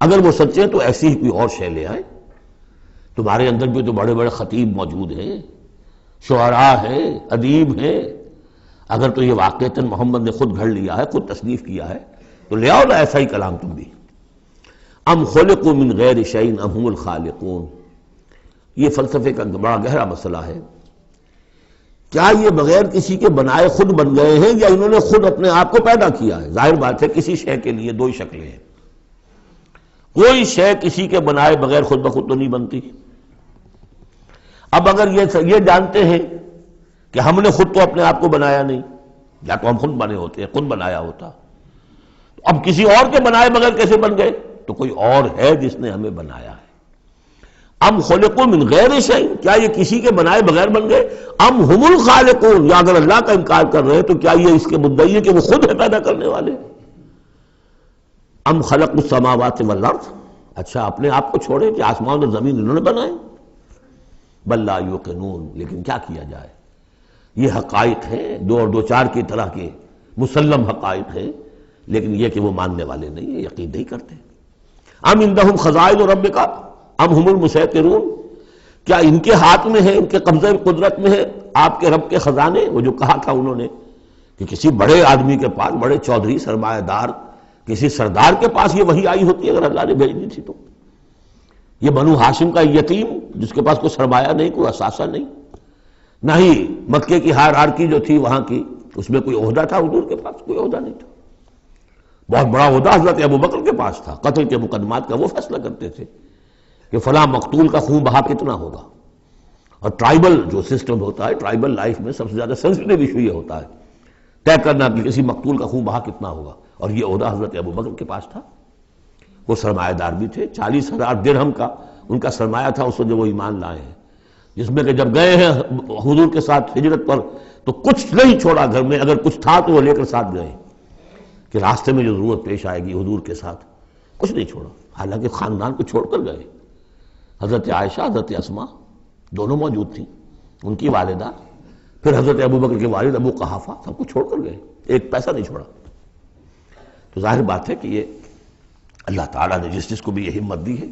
اگر وہ سچے ہیں تو ایسی ہی کوئی اور شے لے آئے۔ تمہارے اندر بھی تو بڑے بڑے خطیب موجود ہیں، شعراء ہیں، ادیب ہیں، اگر تو یہ واقعتاً محمد نے خود گھڑ لیا ہے، خود تصنیف کیا ہے، تو لے آؤ نا ایسا ہی کلام تم بھی۔ ام خلقوا من غیر شیء ام هم الخالقون، یہ فلسفے کا بڑا گہرا مسئلہ ہے۔ کیا یہ بغیر کسی کے بنائے خود بن گئے ہیں، یا انہوں نے خود اپنے آپ کو پیدا کیا ہے؟ ظاہر بات ہے کسی شے کے لیے دو ہی شکلیں ہیں، کوئی شے کسی کے بنائے بغیر خود بخود تو نہیں بنتی۔ اب اگر یہ جانتے ہیں کہ ہم نے خود تو اپنے آپ کو بنایا نہیں، یا تو ہم خود بنے ہوتے ہیں، خود بنایا ہوتا، تو اب کسی اور کے بنائے بغیر کیسے بن گئے؟ تو کوئی اور ہے جس نے ہمیں بنایا ہے۔ ام خلقوا من غیر شیء، کیا یہ کسی کے بنائے بغیر بن گئے؟ ام هم الخالقون، یا اگر اللہ کا انکار کر رہے ہیں تو کیا یہ اس کے مدعی ہے کہ وہ خود ہے پیدا کرنے والے؟ ام خلقوا السماوات والارض، اچھا اپنے آپ کو چھوڑے کہ آسمان اور زمین انہوں نے بنائے؟ بل لا یوقنون، لیکن کیا کیا جائے، یہ حقائق ہیں، دو اور دو چار کی طرح کے مسلم حقائق ہیں، لیکن یہ کہ وہ ماننے والے نہیں ہیں، یقین نہیں کرتے۔ ام عندہم خزائن ربک ام ہم المسیطرون، کیا ان کے ہاتھ میں ہے، ان کے قبضہ قدرت میں ہے آپ کے رب کے خزانے؟ وہ جو کہا تھا انہوں نے کہ کسی بڑے آدمی کے پاس، بڑے چودھری سرمایہ دار کسی سردار کے پاس یہ وحی آئی ہوتی ہے اگر اللہ نے بھیج دی تھی تو۔ یہ بنو ہاشم کا یتیم جس کے پاس کوئی سرمایہ نہیں، کوئی اثاثہ نہیں، نہ ہی مکے کی ہائرارکی جو تھی وہاں کی اس میں کوئی عہدہ تھا، حضور کے پاس کوئی عہدہ نہیں تھا۔ بہت بڑا عہدہ حضرت ابوبکر کے پاس تھا، قتل کے مقدمات کا وہ فیصلہ کرتے تھے کہ فلاں مقتول کا خون بہا کتنا ہوگا، اور ٹرائبل جو سسٹم ہوتا ہے، ٹرائبل لائف میں سب سے زیادہ سینسٹیو ایشو یہ ہوتا ہے طے کرنا کہ کسی مقتول کا خون بہا کتنا ہوگا، اور یہ عہدہ حضرت ابوبکر کے پاس تھا۔ وہ سرمایہ دار بھی تھے، 40,000 درہم کا ان کا سرمایہ تھا اس وقت جب وہ ایمان لائے ہیں، جس میں کہ جب گئے ہیں حضور کے ساتھ ہجرت پر تو کچھ نہیں چھوڑا گھر میں، اگر کچھ تھا تو وہ لے کر ساتھ گئے کہ راستے میں جو ضرورت پیش آئے گی حضور کے ساتھ، کچھ نہیں چھوڑا، حالانکہ خاندان کو چھوڑ کر گئے۔ حضرت عائشہ، حضرت اسماء دونوں موجود تھیں، ان کی والدہ، پھر حضرت ابوبکر کے والد ابو قحافہ، سب کو چھوڑ کر گئے، ایک پیسہ نہیں چھوڑا۔ تو ظاہر بات ہے کہ یہ اللہ تعالیٰ نے جس کو بھی یہ ہمت دی ہے۔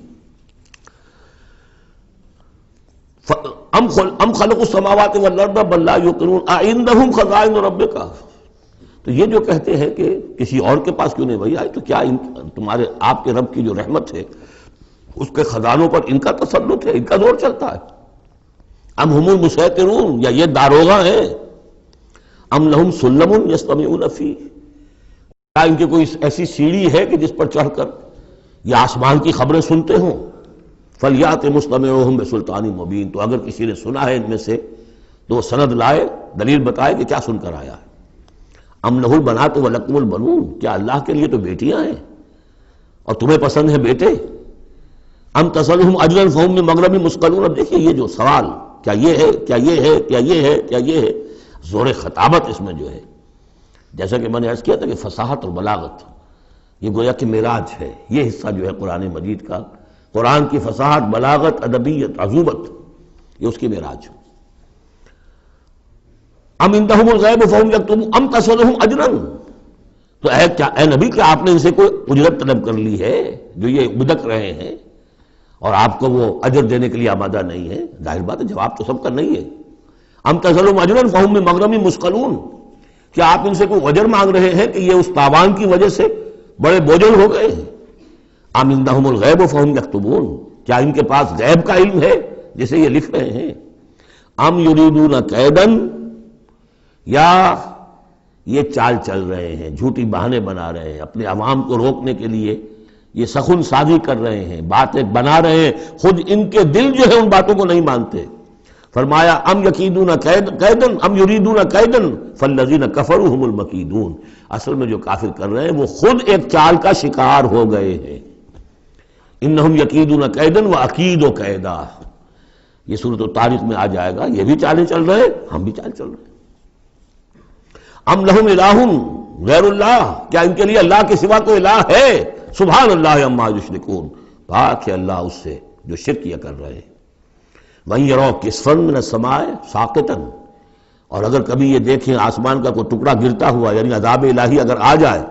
ام خلقوا السماوات والارض بل لا یوقنون اعندہم خزائن ربک، تو یہ جو کہتے ہیں کہ کسی اور کے پاس کیوں نہیں وحی آئی، تو کیا تمہارے آپ کے رب کی جو رحمت ہے اس کے خزانوں پر ان کا تسلط ہے، ان کا زور چلتا ہے؟ ام ہم المسیطرون، یا یہ داروغہ ہیں؟ ام لہم سلم یستمعون فیہ، کیا ان کے کوئی ایسی سیڑھی ہے کہ جس پر چڑھ کر یہ آسمان کی خبریں سنتے ہوں؟ فلیات مستمعہم بسلطان مبین، تو اگر کسی نے سنا ہے ان میں سے تو وہ سند لائے، دلیل بتائے کہ کیا سن کر آیا ہے۔ ام لہ البنات ولکم البنون، کیا اللہ کے لیے تو بیٹیاں ہیں اور تمہیں پسند ہیں بیٹے؟ ام تسألہم اجرا فہم من مغرم مثقلون، اب دیکھیے یہ جو سوال، کیا یہ ہے، کیا یہ ہے، کیا یہ ہے، کیا یہ ہے، زور خطابت اس میں جو ہے، جیسا کہ میں نے عرض کیا تھا کہ فصاحت اور بلاغت یہ گویا کہ معراج ہے، یہ حصہ جو ہے قرآن مجید کا، قرآن کی فصاحت، بلاغت، ادبیت، عذوبت، یہ اس کی معراج۔ ام عندہم الغیب فہم یکتبون ام تسألہم اجرا، تو اے نبی کیا آپ نے ان سے کوئی اجرت طلب کر لی ہے جو یہ بدک رہے ہیں اور آپ کو وہ اجر دینے کے لیے آمادہ نہیں ہے؟ ظاہر بات ہے جواب تو سب کا نہیں ہے۔ ام تسألہم اجرا فہم من مغرم مثقلون، کیا آپ ان سے کوئی اجر مانگ رہے ہیں کہ یہ اس تاوان کی وجہ سے بڑے بوجھل ہو گئے ہیں؟ ام عندہم الغیب فہم یکتبون، کیا ان کے پاس غیب کا علم ہے جسے یہ لکھ رہے ہیں؟ ام یریدون کیدا، یا یہ چال چل رہے ہیں، جھوٹی بہانے بنا رہے ہیں، اپنے عوام کو روکنے کے لیے یہ سخن سازی کر رہے ہیں، باتیں بنا رہے ہیں، خود ان کے دل جو ہے ان باتوں کو نہیں مانتے۔ فرمایا ام یکیدون کیدا ام یریدون کیدا فالذین کفروا هم المکیدون، اصل میں جو کافر کر رہے ہیں وہ خود ایک چال کا شکار ہو گئے ہیں۔ انہم یکیدون کیدا واکید کیدا، یہ سورۃ الطارق میں آ جائے گا، یہ بھی چالیں چل رہے ہیں، ہم بھی چال چل رہے ہیں۔ ام لہم الہ غیر اللہ، کیا ان کے لیے اللہ کے سوا کوئی الہ ہے؟ سبحان اللہ عما یشرکون، پاک ہے اللہ اس سے جو شرک کیا کر رہے ہیں۔ وَإِن يَرَوْا كِسْفًا مِّنَ السَّمَاءِ سَاقِطًا، اور اگر کبھی یہ دیکھیں آسمان کا کوئی ٹکڑا گرتا ہوا، یعنی عذاب الہی اگر آ جائے،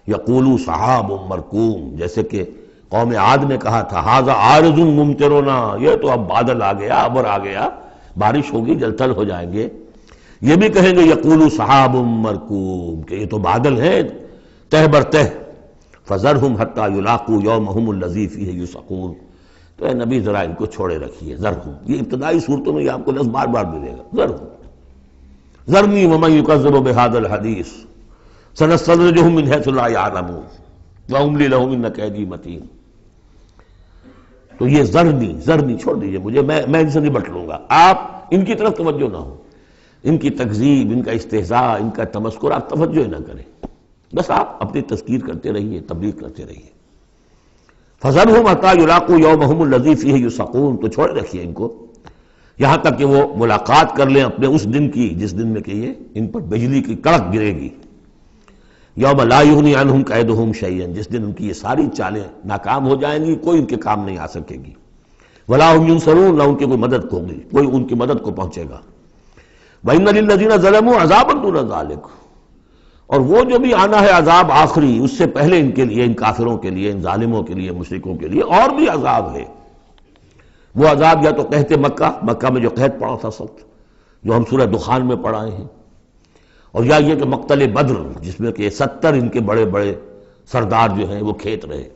یقولوا سحاب مرکوم، جیسے کہ قوم عاد نے کہا تھا ھذا عارض ممطرنا، یہ تو اب بادل آ گیا، ابر آ گیا، بارش ہوگی، جل تھل ہو جائیں گے۔ یہ بھی کہیں گے یقولوا سحاب مرکوم، کہ یہ تو بادل ہیں تہ بر تہ، فذرہم حتی یلاقوا یومہم الذی فیہ یوثقون، تو اے نبی ذرا ان کو چھوڑے رکھیے، ذرہم، یہ ابتدائی صورتوں میں یہ آپ کو لفظ بار بار ملے گا، ذرہم ذرنی ومن یکذب بہذا الحدیث سنستدرجہم من حیث لا یعلمون واملی لہم ان کیدی متین۔ تو یہ ذرنی چھوڑ دیجئے مجھے، میں ان سے نبٹ لوں گا، آپ ان کی طرف توجہ نہ ہو، ان کی تکذیب، ان کا استہزاء، ان کا تمسخر آپ توجہ نہ کریں، بس آپ اپنی تذکیر کرتے رہیے، تبلیغ کرتے رہیے۔ فَذَرْهُمْ حَتَّىٰ يُلَاقُوا يَوْمَهُمُ الَّذِي فِيهِ يُوثَقُونَ، تو چھوڑ رکھیے ان کو یہاں تک کہ وہ ملاقات کر لیں اپنے اس دن کی جس دن میں کہ یہ ان پر بجلی کی کڑک گرے گی۔ یوم لا یغنی عنہم کیدہم شیئا، جس دن ان کی یہ ساری چالیں ناکام ہو جائیں گی، کوئی ان کے کام نہیں آ سکے گی۔ ولا هم ینصرون، نہ ان کی کوئی مدد ہوگی، کوئی ان کی مدد کو پہنچے گا۔ وَإِنَّ لِلَّذِينَ ظَلَمُوا عَذَابًا دُونَ ذَلِكَ، اور وہ جو بھی آنا ہے عذاب آخری، اس سے پہلے ان کے لیے، ان کافروں کے لیے، ان ظالموں کے لیے، مشرکوں کے لیے اور بھی عذاب ہے۔ وہ عذاب یا تو قحط مکہ میں جو قحط پڑا تھا سخت، جو ہم سورہ دخان میں پڑھائے ہیں، اور یا یہ کہ مقتل بدر جس میں کہ 70 ان کے بڑے بڑے سردار جو ہیں وہ کھیت رہے۔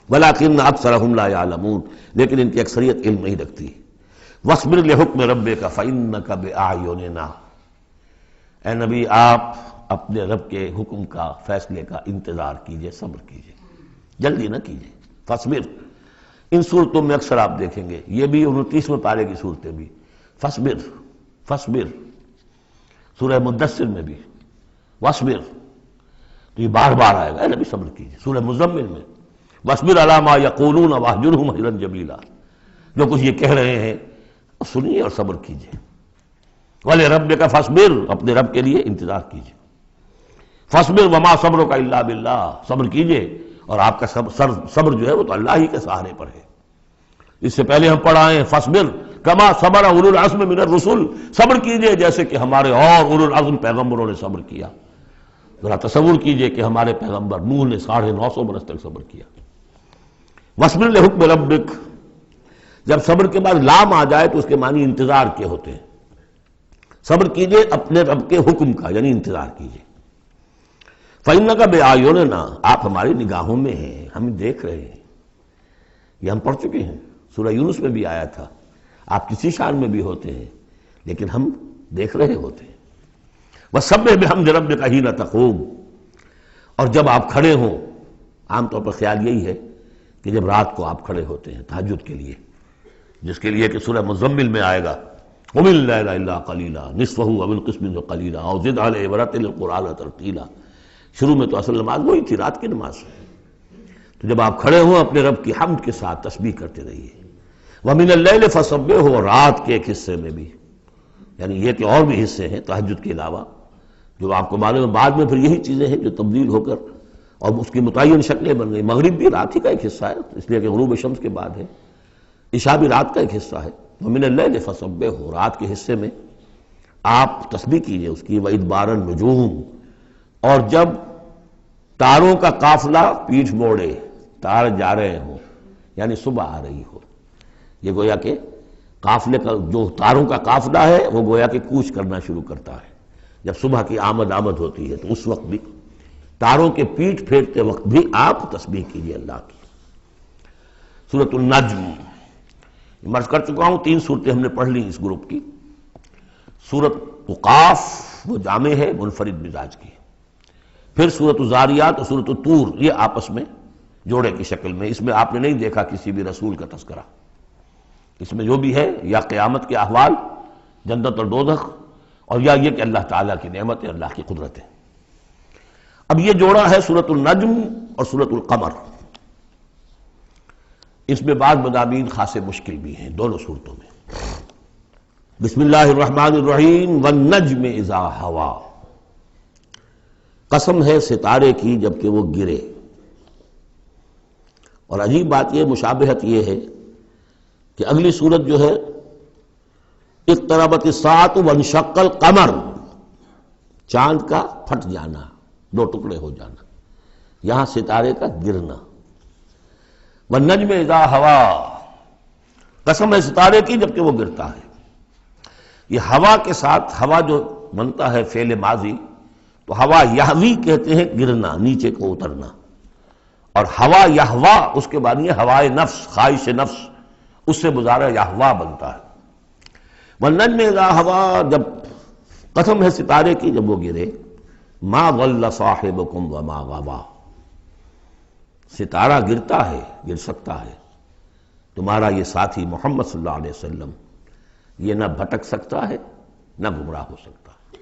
وَلَٰكِنَّ أَكْثَرَهُمْ لَا يَعْلَمُونَ، لیکن ان کی اکثریت علم نہیں رکھتی۔ وَاصْبِرْ لِحُكْمِ رَبِّكَ فَإِنَّكَ بِأَعْيُنِنَا، اے نبی آپ اپنے رب کے حکم کا، فیصلے کا انتظار کیجئے، صبر کیجئے، جلدی نہ کیجئے۔ فَاصْبِرْ، ان صورتوں میں اکثر آپ دیکھیں گے، یہ بھی 29ویں پارے کی صورتیں بھی، فَاصْبِرْ فَاصْبِرْ، سورہ مدثر میں بھی وَاصْبِرْ، تو یہ بار بار آئے گا، اے نبی صبر کیجئے۔ سورہ مزمل میں وَاصْبِرْ عَلَىٰ مَا يَقُولُونَ وَاهْجُرْهُمْ هَجْرًا جَمِيلًا، جو کچھ یہ کہہ رہے ہیں سنیے اور صبر کیجئے۔ وَلِرَبِّكَ فَاصْبِرْ، اپنے رب کے لیے انتظار کیجئے۔ فَاصْبِرْ وَمَا صَبْرُكَ إِلَّا بِاللَّهِ، صبر کیجئے اور آپ کا صبر جو ہے وہ تو اللہ ہی کے سہارے پر ہے۔ اس سے پہلے ہم پڑھا ہے فَاصْبِرْ كَمَا صَبَرَ أُولُو الْعَزْمِ مِنَ الرُّسُلِ، صبر کیجئے جیسے کہ ہمارے اور اولو العزم پیغمبروں نے صبر کیا۔ ذرا تصور کیجئے کہ ہمارے پیغمبر نوح نے 950 برس تک صبر کیا۔ وَاصْبِرْ لِحُكْمِ رَبِّكَ، جب صبر کے بعد لام آ جائے تو اس کے معنی انتظار کے ہوتے ہیں۔ صبر کیجئے اپنے رب کے حکم کا، یعنی انتظار کیجئے۔ فَإِنَّكَ بِأَعْيُنِنَا، آپ ہماری نگاہوں میں ہیں، ہم دیکھ رہے ہیں۔ یہ ہم پڑھ چکے ہیں، سورہ یونس میں بھی آیا تھا، آپ کسی شان میں بھی ہوتے ہیں لیکن ہم دیکھ رہے ہوتے ہیں۔ وَسَبِّحْ بِحَمْدِ رَبِّكَ حِينَ تَقُومُ، اور جب آپ کھڑے ہوں، عام طور پر خیال یہی ہے کہ جب رات کو آپ کھڑے ہوتے ہیں تہجد کے لیے، جس کے لیے کہ سورہ مزمل میں آئے گا قُمِ اللَّيْلَ إِلَّا قَلِيلًا نِصْفَهُ أَوِ انقُصْ مِنْهُ قَلِيلًا أَوْ زِدْ عَلَيْهِ وَرَتِّلِ الْقُرْآنَ تَرْتِيلًا۔ شروع میں تو اصل نماز وہی تھی، رات کی نماز، تو جب آپ کھڑے ہوں اپنے رب کی حمد کے ساتھ تسبیح کرتے رہیے۔ وَمِنَ اللَّيْلِ فَسَبِّحْهُ، اور رات کے ایک حصے میں بھی، یعنی یہ کہ اور بھی حصے ہیں تہجد کے علاوہ، جو آپ کو معلوم ہے بعد میں پھر یہی چیزیں ہیں جو تبدیل ہو کر اور اس کی متعین شکلیں بن گئی۔ مغرب بھی رات ہی کا ایک حصہ ہے، اس لیے کہ غروب شمس کے بعد ہے، عشاء بھی رات کا ایک حصہ ہے، وَمِنَ اللَّيْلِ فَسَبِّحْهُ، رات کے حصے میں آپ تسبیح کیجئے اس کی، وَإِدْبَارَ النُّجُومِ، اور جب تاروں کا قافلہ پیٹھ موڑے، تار جا رہے ہوں یعنی صبح آ رہی ہو، یہ گویا کہ قافلے کا جو تاروں کا قافلہ ہے وہ گویا کہ کوچ کرنا شروع کرتا ہے جب صبح کی آمد ہوتی ہے، تو اس وقت بھی تاروں کے پیٹھ پھیرتے وقت بھی آپ تسبیح کیجئے اللہ کی۔ سورۃ النجم مرض کر چکا ہوں، 3 صورتیں ہم نے پڑھ لی اس گروپ کی۔ سورۃ قاف وہ جامع ہے، منفرد مزاج کی، پھر سورۃ الذاریات اور سورۃ الطور، یہ آپس میں جوڑے کی شکل میں، اس میں آپ نے نہیں دیکھا کسی بھی رسول کا تذکرہ، اس میں جو بھی ہے یا قیامت کے احوال، جنت اور دوزخ، اور یا یہ کہ اللہ تعالیٰ کی نعمت ہے، اللہ کی قدرت ہے۔ اب یہ جوڑا ہے سورۃ النجم اور سورۃ القمر، اس میں بعض مضامین خاصے مشکل بھی ہیں دونوں صورتوں میں۔ بسم اللہ الرحمن الرحیم، والنجم اذا ہوا، قسم ہے ستارے کی جب کہ وہ گرے۔ اور عجیب بات یہ، مشابہت یہ ہے کہ اگلی صورت جو ہے اقتربت الساعۃ وانشق القمر، چاند کا پھٹ جانا، 2 ٹکڑے ہو جانا، یہاں ستارے کا گرنا۔ والنجم اذا ہوا، قسم ہے ستارے کی جب کہ وہ گرتا ہے۔ یہ ہوا کے ساتھ، ہوا جو بنتا ہے فعل ماضی، تو ہوا یہوی کہتے ہیں گرنا، نیچے کو اترنا، اور ہوا یہوا اس کے بعد یہ ہوائے نفس، خواہش نفس، اس سے مضارع یہوا بنتا ہے۔ والنجم اذا ہوا، جب قسم ہے ستارے کی جب وہ گرے، ما ضل صاحبکم وما غوا، ستارہ گرتا ہے، گر سکتا ہے، تمہارا یہ ساتھی محمد صلی اللہ علیہ وسلم یہ نہ بھٹک سکتا ہے نہ گمراہ ہو سکتا ہے۔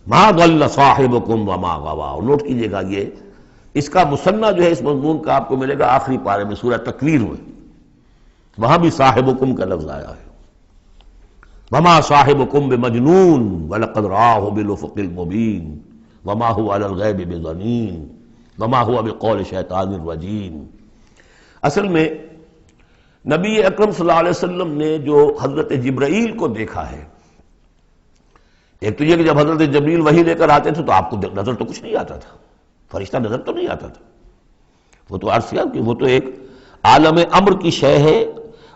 ما ضل صاحبکم وما غوا، اور نوٹ کیجئے گا یہ اس کا مثنیٰ جو ہے اس مضمون کا آپ کو ملے گا آخری پارے میں سورہ تکویر میں، وہاں بھی صاحبکم کا لفظ آیا ہے۔ وما صاحبکم بمجنون ولقد رآہ بالافق المبین وما هو علی الغیب بضنین وما هو بقول شیطان الرجیم۔ اصل میں نبی اکرم صلی اللہ علیہ وسلم نے جو حضرت جبرائیل کو دیکھا ہے، ایک تو یہ کہ جب حضرت جبرائیل وحی لے کر آتے تھے تو آپ کو نظر تو کچھ نہیں آتا تھا، فرشتہ نظر تو نہیں آتا تھا، وہ تو عرض کیا کہ وہ تو ایک عالم امر کی شے ہے،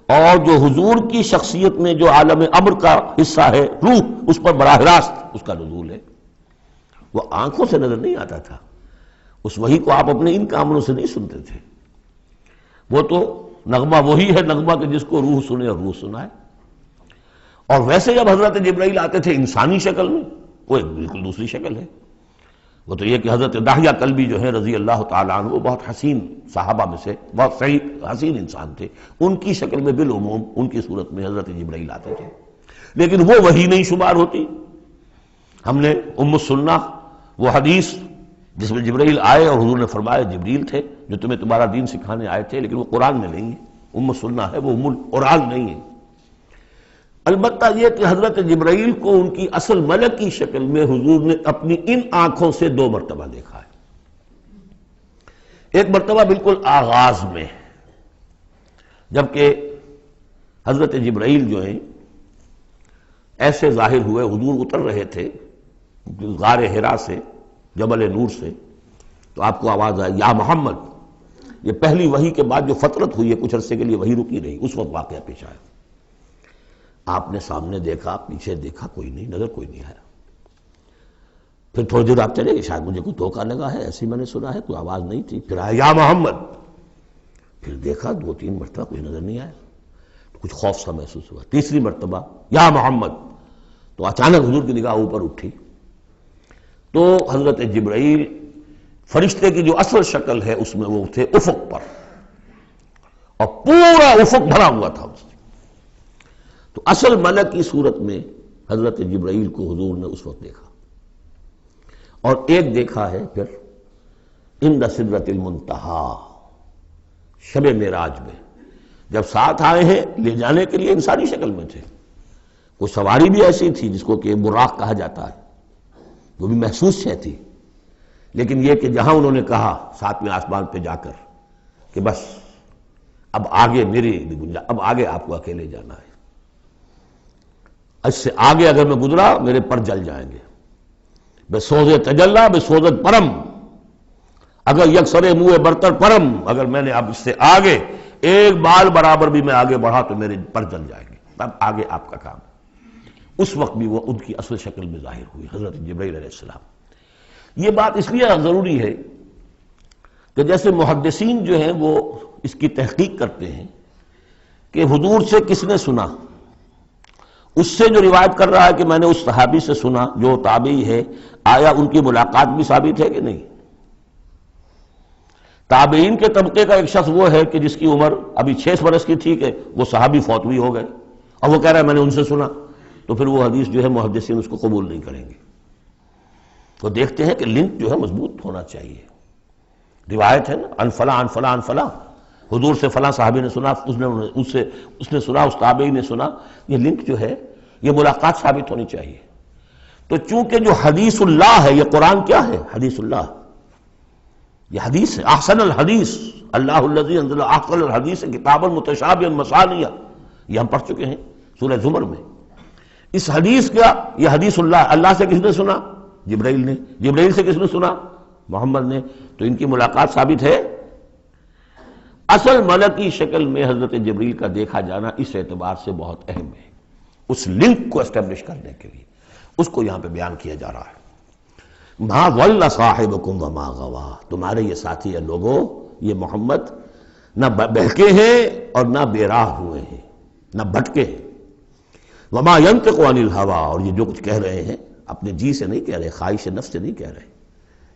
اور جو حضور کی شخصیت میں جو عالم امر کا حصہ ہے، روح، اس پر براہ راست اس کا نزول ہے، وہ آنکھوں سے نظر نہیں آتا تھا، اس وحی کو آپ اپنے ان کاموں سے نہیں سنتے تھے، وہ تو نغمہ وہی ہے نغمہ کہ جس کو روح سنے اور روح سنائے۔ اور ویسے جب حضرت جبرائیل آتے تھے انسانی شکل میں، وہ ایک بالکل دوسری شکل ہے، وہ تو یہ کہ حضرت دحیہ کلبی جو ہے رضی اللہ تعالیٰ عنہ، وہ بہت حسین صحابہ میں سے بہت صحیح حسین انسان تھے، ان کی شکل میں بالعموم ان کی صورت میں حضرت جبرائیل آتے تھے، لیکن وہ وحی نہیں شمار ہوتی۔ ہم نے ام السنہ وہ حدیث جس میں جبرائیل آئے اور حضور نے فرمایا جبریل تھے جو تمہیں تمہارا دین سکھانے آئے تھے، لیکن وہ قرآن میں نہیں ہے، ام السنہ ہے، وہ ام القرآن نہیں ہے۔ البتہ یہ کہ حضرت جبرائیل کو ان کی اصل ملک کی شکل میں حضور نے اپنی ان آنکھوں سے 2 مرتبہ دیکھا ہے۔ ایک مرتبہ بالکل آغاز میں، جبکہ حضرت جبرائیل جو ہیں ایسے ظاہر ہوئے، حضور اتر رہے تھے غار حرا سے، جبل نور سے، تو آپ کو آواز آئی یا محمد۔ یہ پہلی وحی کے بعد جو فترت ہوئی ہے، کچھ عرصے کے لیے وحی رکی رہی، اس وقت واقعہ پیش آیا۔ آپ نے سامنے دیکھا، پیچھے دیکھا، کوئی نہیں، نظر کوئی نہیں آیا۔ پھر تھوڑی دیر آپ چلے گئے، شاید مجھے کوئی دھوکہ لگا ہے، ایسی میں نے سنا ہے، کوئی آواز نہیں تھی، پھر آیا یا محمد، پھر دیکھا 2-3 مرتبہ کوئی نظر نہیں آیا، تو کچھ خوف سا محسوس ہوا۔ تیسری مرتبہ یا محمد، تو اچانک حضور کی نگاہ اوپر اٹھی، تو حضرت جبرائیل فرشتے کی جو اصل شکل ہے اس میں وہ تھے افق پر، اور پورا افق بھرا ہوا تھا اس سے۔ تو اصل ملک کی صورت میں حضرت جبرائیل کو حضور نے اس وقت دیکھا، اور ایک دیکھا ہے پھر عند سدرۃ المنتہا، شب معراج میں، جب ساتھ آئے ہیں لے جانے کے لیے انسانی شکل میں تھے، کوئی سواری بھی ایسی تھی جس کو کہ براق کہا جاتا ہے، وہ بھی محسوس شے تھی، لیکن یہ کہ جہاں انہوں نے کہا 7ویں آسمان پہ جا کر کہ بس اب آگے میری گنجائش، اب آگے آپ کو اکیلے جانا ہے، اس سے آگے اگر میں گزرا میرے پر جل جائیں گے. بے سوز تجلا بے سوزت پرم، اگر یکسر منہ برتر پرم، اگر میں نے اب اس سے آگے ایک بال برابر بھی میں آگے بڑھا تو میرے پر جل جائیں گے. اب آگے آپ کا کام. اس وقت بھی وہ ان کی اصل شکل میں ظاہر ہوئی حضرت جبرائیل علیہ السلام. یہ بات اس لیے ضروری ہے کہ جیسے محدثین جو ہیں وہ اس کی تحقیق کرتے ہیں کہ حضور سے کس نے سنا، اس سے جو روایت کر رہا ہے کہ میں نے اس صحابی سے سنا جو تابعی ہے، آیا ان کی ملاقات بھی ثابت ہے کہ نہیں؟ تابعین کے طبقے کا ایک شخص وہ ہے کہ جس کی عمر ابھی 6 برس کی تھی کہ وہ صحابی فوت بھی ہو گئے، اور وہ کہہ رہا ہے میں نے ان سے سنا، تو پھر وہ حدیث جو ہے محدثین اس کو قبول نہیں کریں گے. وہ دیکھتے ہیں کہ لنک جو ہے مضبوط ہونا چاہیے. روایت ہے نا ان فلاں ان فلاں ان فلاں، حضور سے فلاں صحابی نے سنا، اس نے سنا، اس تابعی نے سنا. یہ لنک جو ہے یہ ملاقات ثابت ہونی چاہیے. تو چونکہ جو حدیث اللہ ہے، یہ قرآن کیا ہے؟ حدیث اللہ. یہ حدیث ہے. احسن الحدیث اللہ الذی انزل احسن الحدیث کتابا متشابہا مثانیہ، یہ ہم پڑھ چکے ہیں سورہ زمر میں. اس حدیث کا یہ حدیث اللہ، اللہ سے کس نے سنا؟ جبرائیل نے. جبرائیل سے کس نے سنا؟ محمد نے. تو ان کی ملاقات ثابت ہے. اصل ملکی شکل میں حضرت جبرائیل کا دیکھا جانا اس اعتبار سے بہت اہم ہے، اس لنک کو اسٹیبلش کرنے کے لیے. اس کو یہاں پہ بیان کیا جا رہا ہے. ما ضل صاحبکم وما غوا، تمہارے یہ ساتھی ہے لوگوں، یہ محمد نہ بہکے ہیں اور نہ بے راہ ہوئے ہیں، نہ بھٹکے ہیں. وما ينطق عن الهوى، اور یہ جو کچھ کہہ رہے ہیں اپنے جی سے نہیں کہہ رہے، خواہش نفس سے نہیں کہہ رہے.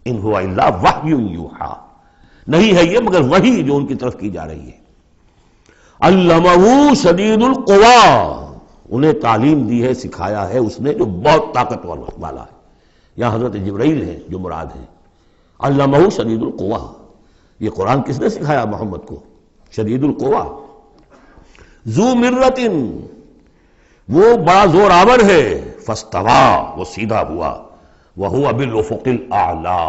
ان هو الا وحی یوحی، نہیں ہے یہ مگر وحی جو ان کی طرف کی جا رہی ہے. علمہ شدید القوی، انہیں تعلیم دی ہے، سکھایا ہے اس نے جو بہت طاقت والا ہے. یہاں حضرت جبرائیل ہیں جو مراد ہیں. علمہ شدید القوی، یہ قرآن کس نے سکھایا محمد کو؟ شدید القوی. ذو مرۃ، وہ بڑا زور آور ہے. فاستوی، وہ سیدھا ہوا. وہو بالافق الاعلی،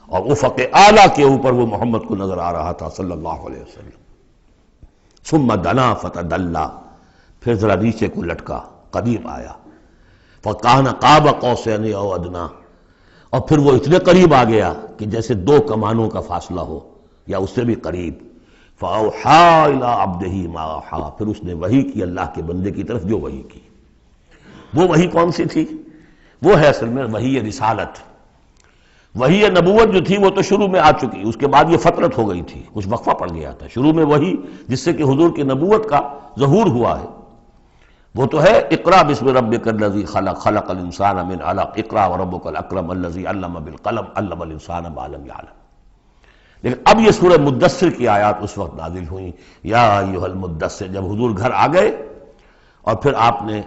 اور افق اعلیٰ کے اوپر وہ محمد کو نظر آ رہا تھا صلی اللہ علیہ وسلم. ثم دنا فتدلی، پھر ذرا نیچے کو لٹکا، قریب آیا. فکان قاب قوسین او ادنی، اور پھر وہ اتنے قریب آ گیا کہ جیسے 2 کمانوں کا فاصلہ ہو یا اس سے بھی قریب. فاوحی الی عبدہ ما اوحی، پھر اس نے وحی کی اللہ کے بندے کی طرف جو وحی کی. وہ وحی کون سی تھی؟ وہ ہے اصل میں وحی رسالت. وحی نبوت جو تھی وہ تو شروع میں آ چکی، اس کے بعد یہ فترت ہو گئی تھی، کچھ وقفہ پڑ گیا تھا. شروع میں وحی جس سے کہ حضور کی نبوت کا ظہور ہوا ہے وہ تو ہے اقرا بسم ربک الذی خلق، خلق الانسان من علق، اقرا وربک الاکرم الذی علم بالقلم، علم الانسان ما لم یعلم. لیکن اب یہ سورہ مدثر کی آیات اس وقت نازل ہوئیں. یا ایھا المدثر، جب حضور گھر آ گئے اور پھر آپ نے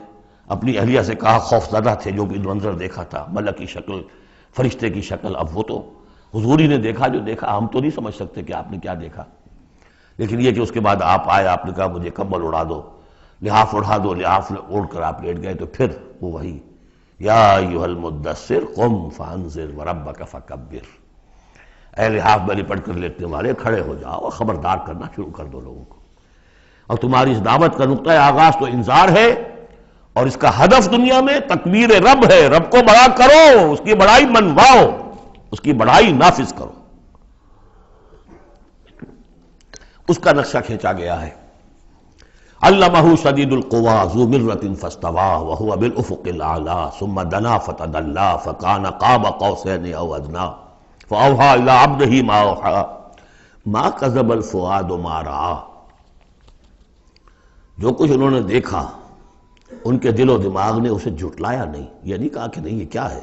اپنی اہلیہ سے کہا، خوف زدہ تھے جو بھی منظر دیکھا تھا، ملک کی شکل، فرشتے کی شکل. اب وہ تو حضور ہی نے دیکھا جو دیکھا، ہم تو نہیں سمجھ سکتے کہ آپ نے کیا دیکھا. لیکن یہ کہ اس کے بعد آپ آئے، آپ نے کہا مجھے کمبل اڑا دو، لحاف اڑا دو، لحاف اوڑھ کر آپ لیٹ گئے. تو پھر وہ وہی یا ایھا المدثر قم فانذر وربک فکبر، اے لحاف میں لپٹ کر لیٹنے والے کھڑے ہو جاؤ اور خبردار کرنا شروع کر دو لوگوں کو. اور تمہاری اس دعوت کا نقطۂ آغاز تو انذار ہے، اور اس کا ہدف دنیا میں تکبیر رب ہے. رب کو بڑا کرو، اس کی بڑائی منواؤ، اس کی بڑائی نافذ کرو. اس کا نقشہ کھینچا گیا ہے. علمہ شدید القوی ذو مرۃ فاستوی وہو بالافق الاعلی ثم دنا فتدلی فکان قاب قوسین او ادنی فاوحی الی عبدہ ما اوحی ما کذب الفؤاد ما رأی. جو کچھ انہوں نے دیکھا ان کے دل و دماغ نے اسے جھٹلایا نہیں. یہ نہیں کہا کہ نہیں یہ کیا ہے.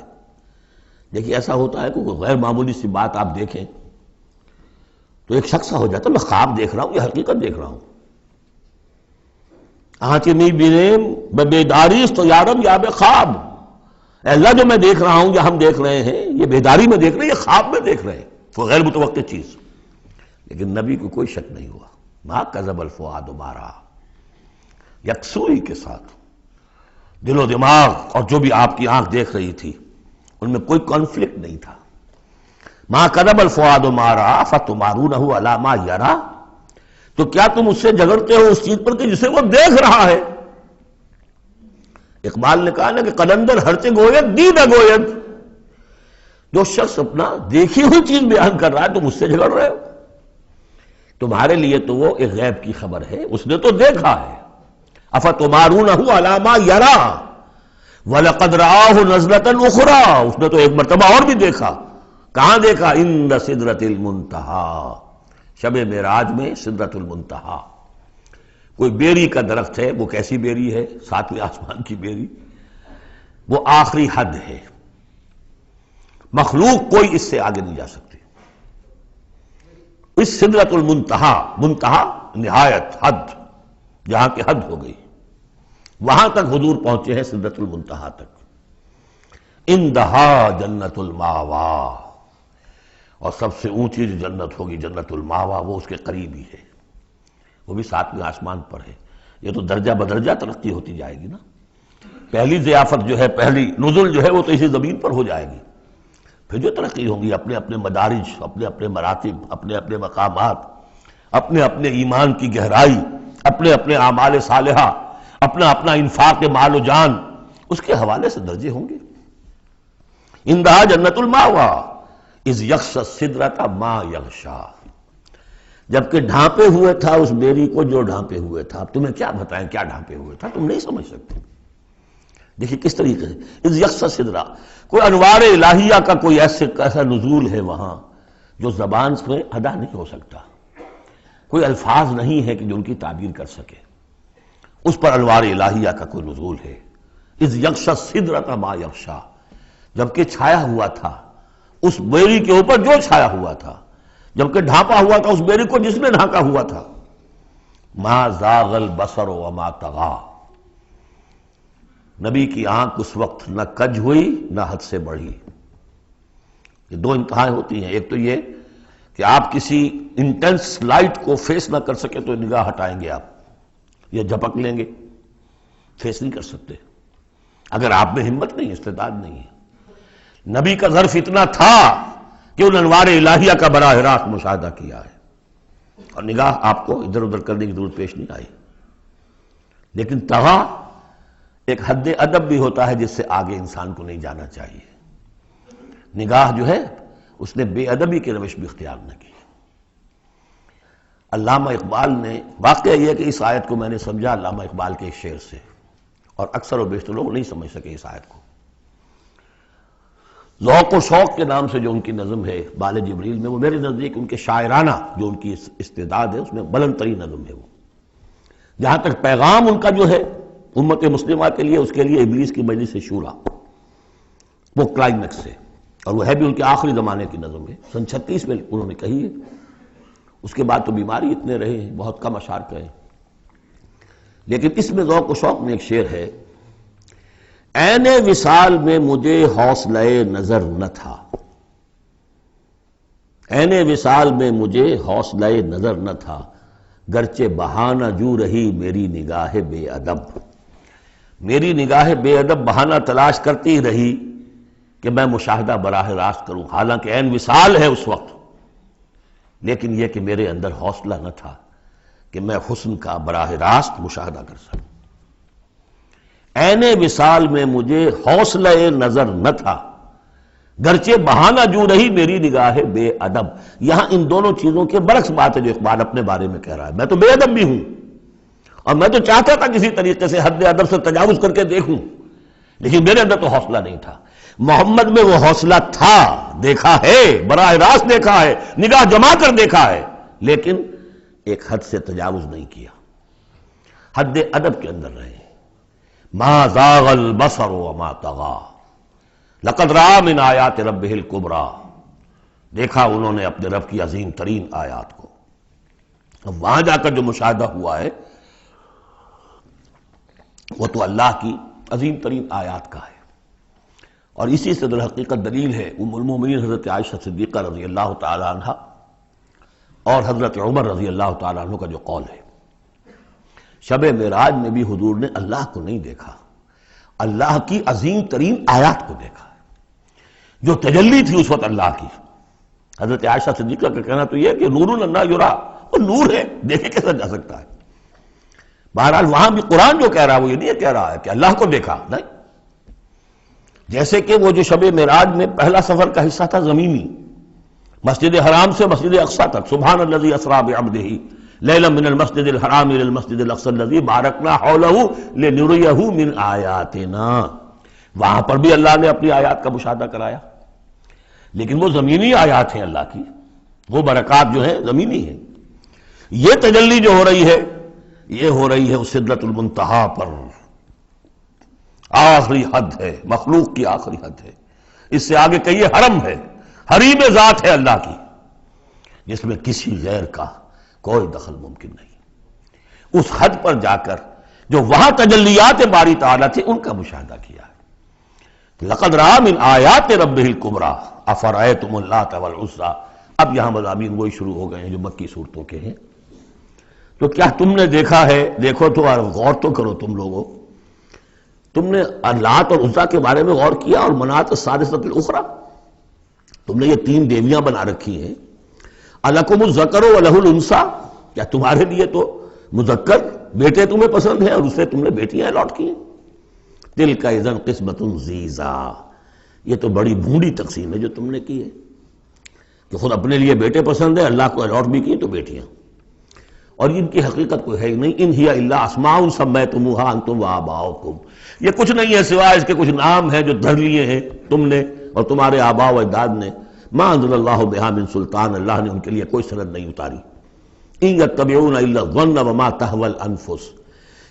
دیکھیے ایسا ہوتا ہے کہ کوئی غیر معمولی سی بات آپ دیکھیں تو ایک شخص ہو جاتا ہے میں خواب دیکھ رہا ہوں یا حقیقت دیکھ رہا ہوں. آنچہ نہیں بینیم بیداریست تو یارم یا بے خواب، اے اللہ جو میں دیکھ رہا ہوں یا ہم دیکھ رہے ہیں یہ بیداری میں دیکھ رہے ہیں، یہ خواب میں دیکھ رہے ہیں. وہ غیر متوقع چیز. لیکن نبی کو کوئی شک نہیں ہوا. ما کذب الفؤاد ما رأی، یکسوئی کے ساتھ دل و دماغ اور جو بھی آپ کی آنکھ دیکھ رہی تھی ان میں کوئی کانفلکٹ نہیں تھا. ما کذب الفؤاد ما رأی فتمارونہ علی ما یری، تو کیا تم اس سے جھگڑتے ہو اس چیز پر کہ جسے وہ دیکھ رہا ہے. اقبال نے کہا نا کہ قلندر ہرچے گوید دید گوید، جو شخص اپنا دیکھی ہوئی چیز بیان کر رہا ہے تم اس سے جھگڑ رہے ہو، تمہارے لیے تو وہ ایک غیب کی خبر ہے، اس نے تو دیکھا ہے۔ افتمارونہ علی ما یری وَلَقَدْ رَآهُ نَزْلَةً أُخْرَىٰ، اس نے تو ایک مرتبہ اور بھی دیکھا۔ کہاں دیکھا؟ عند سدرۃ المنتہیٰ، شب معراج میں سدرۃ المنتہیٰ۔ کوئی بیری کا درخت ہے، وہ کیسی بیری ہے؟ ساتویں آسمان کی بیری، وہ آخری حد ہے، مخلوق کوئی اس سے آگے نہیں جا سکتی۔ اس سدرۃ المنتہیٰ، منتہا نہایت، حد، جہاں کی حد ہو گئی، وہاں تک حضور پہنچے ہیں، سدرۃ المنتہیٰ تک۔ اندہا جنت الماوا، اور سب سے اونچی جو جنت ہوگی جنت الماوا، وہ اس کے قریب ہی ہے، وہ بھی ساتویں آسمان پر ہے۔ یہ تو درجہ بدرجہ ترقی ہوتی جائے گی نا۔ پہلی ضیافت جو ہے، پہلی نزل جو ہے، وہ تو اسی زمین پر ہو جائے گی، پھر جو ترقی ہوگی اپنے اپنے مدارج، اپنے اپنے مراتب، اپنے اپنے مقامات، اپنے اپنے ایمان کی گہرائی، اپنے اپنے اعمال صالحہ، اپنا اپنا انفاق مال و جان، اس کے حوالے سے درجے ہوں گے۔ اندہا جنت الماوا اذ یغشی السدرۃ ما یغشی، جبکہ ڈھانپے ہوئے تھا اس بیری کو جو ڈھانپے ہوئے تھا۔ اب تمہیں کیا بتائیں کیا ڈھانپے ہوئے تھا، تم نہیں سمجھ سکتے۔ دیکھیے کس طریقے سے اذ یغشی السدرۃ، کوئی انوار الہیہ کا کوئی ایسا نزول ہے وہاں جو زبان سے ادا نہیں ہو سکتا، کوئی الفاظ نہیں ہے کہ جو ان کی تعبیر کر سکے، اس پر انوار الہیہ کا کوئی نزول ہے۔ اذ یغشی السدرۃ ما یغشی، جبکہ چھایا ہوا تھا اس بیری کے اوپر جو چھایا ہوا تھا، جبکہ ڈھانپا ہوا تھا اس بیری کو جس نے ڈھانکا ہوا تھا۔ ما زاغ البصر وما طغی، نبی کی آنکھ اس وقت نہ کج ہوئی نہ حد سے بڑھی۔ یہ دو انتہائیں ہوتی ہیں، ایک تو یہ کہ آپ کسی انٹینس لائٹ کو فیس نہ کر سکے تو نگاہ ہٹائیں گے آپ، یا جھپک لیں گے، فیس نہیں کر سکتے اگر آپ میں ہمت نہیں، استعداد نہیں ہے۔ نبی کا ظرف اتنا تھا کہ ان انوار الہیہ کا براہ راست مشاہدہ کیا ہے، اور نگاہ آپ کو ادھر ادھر کرنے کی ضرورت پیش نہیں آئی۔ لیکن طغا ایک حد ادب بھی ہوتا ہے جس سے آگے انسان کو نہیں جانا چاہیے۔ نگاہ جو ہے اس نے بے ادبی کی روش بھی اختیار نہ کی۔ علامہ اقبال نے، واقعہ یہ کہ اس آیت کو میں نے سمجھا علامہ اقبال کے ایک شعر سے، اور اکثر و بیشتر لوگ نہیں سمجھ سکے اس آیت کو۔ ذوق و شوق کے نام سے جو ان کی نظم ہے بال جبریل میں، وہ میرے نزدیک ان کے شاعرانہ جو ان کی استعداد ہے اس میں بلند ترین نظم ہے وہ۔ جہاں تک پیغام ان کا جو ہے امت مسلمہ کے لیے، اس کے لیے ابلیس کی مجلس شورا، وہ کلائمیکس ہے، اور وہ ہے بھی ان کے آخری زمانے کی نظم ہے، سن 36 میں انہوں نے کہی ہے۔ اس کے بعد تو بیماری اتنے رہے ہیں، بہت کم اشعار کہے، لیکن اس میں ذوق و شوق میں ایک شعر ہے: عین وصال میں مجھے حوصلہ نظر نہ تھا، عین وصال میں مجھے حوصلہ نظر نہ تھا، گرچہ بہانہ جو رہی میری نگاہ بے ادب، میری نگاہ بے ادب بہانہ تلاش کرتی رہی کہ میں مشاہدہ براہ راست کروں، حالانکہ عین وصال ہے اس وقت، لیکن یہ کہ میرے اندر حوصلہ نہ تھا کہ میں حسن کا براہ راست مشاہدہ کر سکوں۔ عین وصال میں مجھے حوصلہ نظر نہ تھا، گرچہ بہانہ جو رہی میری نگاہ بے ادب۔ یہاں ان دونوں چیزوں کے برعکس بات ہے جو اقبال اپنے بارے میں کہہ رہا ہے۔ میں تو بے ادب بھی ہوں، اور میں تو چاہتا تھا کسی طریقے سے حد ادب سے تجاوز کر کے دیکھوں، لیکن میرے اندر تو حوصلہ نہیں تھا۔ محمد میں وہ حوصلہ تھا، دیکھا ہے، براہ راست دیکھا ہے، نگاہ جما کر دیکھا ہے، لیکن ایک حد سے تجاوز نہیں کیا، حد ادب کے اندر رہے۔ ما زاغ البصر وما طغی لقد رأى من آیات ربہ الکبریٰ، دیکھا انہوں نے اپنے رب کی عظیم ترین آیات کو۔ اب وہاں جا کر جو مشاہدہ ہوا ہے وہ تو اللہ کی عظیم ترین آیات کا ہے، اور اسی سے در حقیقت دلیل ہے ام المومنین حضرت عائشہ صدیقہ رضی اللہ تعالی عنہ اور حضرت عمر رضی اللہ تعالی عنہ کا جو قول ہے۔ شب معراج میں بھی حضور نے اللہ کو نہیں دیکھا، اللہ کی عظیم ترین آیات کو دیکھا، جو تجلی تھی اس وقت اللہ کی۔ حضرت عائشہ صدیقہ کا کہنا تو یہ کہ نور لا یرا، وہ نور ہے، دیکھے کیسا جا سکتا ہے۔ بہرحال وہاں بھی قرآن جو کہہ رہا ہے وہ یہ نہیں کہہ رہا ہے کہ اللہ کو دیکھا، نہیں. جیسے کہ وہ جو شب معراج میں پہلا سفر کا حصہ تھا زمینی، مسجد حرام سے مسجد اقصی تک، سبحان الذی اسریٰ بعبدہ لیلا من المسجد الحرام الى المسجد الاقصی الذی بارکنا حولہ لنریہ من آیاتنا. وہاں پر بھی اللہ نے اپنی آیات کا مشاہدہ کرایا، لیکن وہ زمینی آیات ہیں اللہ کی، وہ برکات جو ہیں زمینی ہیں. یہ تجلی جو ہو رہی ہے یہ ہو رہی ہے اس سدرۃ المنتہا پر، آخری حد ہے، مخلوق کی آخری حد ہے. اس سے آگے کہیے حرم ہے، حریم ذات ہے اللہ کی، جس میں کسی غیر کا کوئی دخل ممکن نہیں. اس حد پر جا کر جو وہاں تجلیات باری تعالیٰ تھے ان کا مشاہدہ کیا. لقد رأى من آیات ربہ الکبریٰ افرأیتم اللات والعزیٰ. اب یہاں مضامین وہی شروع ہو گئے ہیں جو مکی صورتوں کے ہیں. تو کیا تم نے دیکھا ہے، دیکھو تو غور تو کرو تم لوگوں، تم نے لات اور عزیٰ کے بارے میں غور کیا، اور منات الثالثۃ الاخریٰ، تم نے یہ تین دیویاں بنا رکھی ہیں. الکم الذکر ولہ الانثیٰ، کیا تمہارے لیے تو مذکر بیٹے تمہیں پسند ہیں اور اسے تم نے بیٹیاں الاٹ کی ہیں. تلک اذا قسمۃ ضیزیٰ، یہ تو بڑی بھونڈی تقسیم ہے جو تم نے کی ہے کہ خود اپنے لیے بیٹے پسند ہے، اللہ کو الاٹ بھی کی تو بیٹیاں، اور ان کی حقیقت کوئی ہے ہی نہیں. ان ہی الا اسماء سمیتموها انتم وآباؤکم، یہ کچھ نہیں ہے سوائے اس کے کچھ نام ہیں جو دھر لیے ہیں تم نے اور تمہارے آباء و اجداد نے. ما انزل اللہ بہا من سلطان، اللہ نے ان کے لیے کوئی سند نہیں اتاری. ان یتبعون الا الظن وما تهوى الانفس،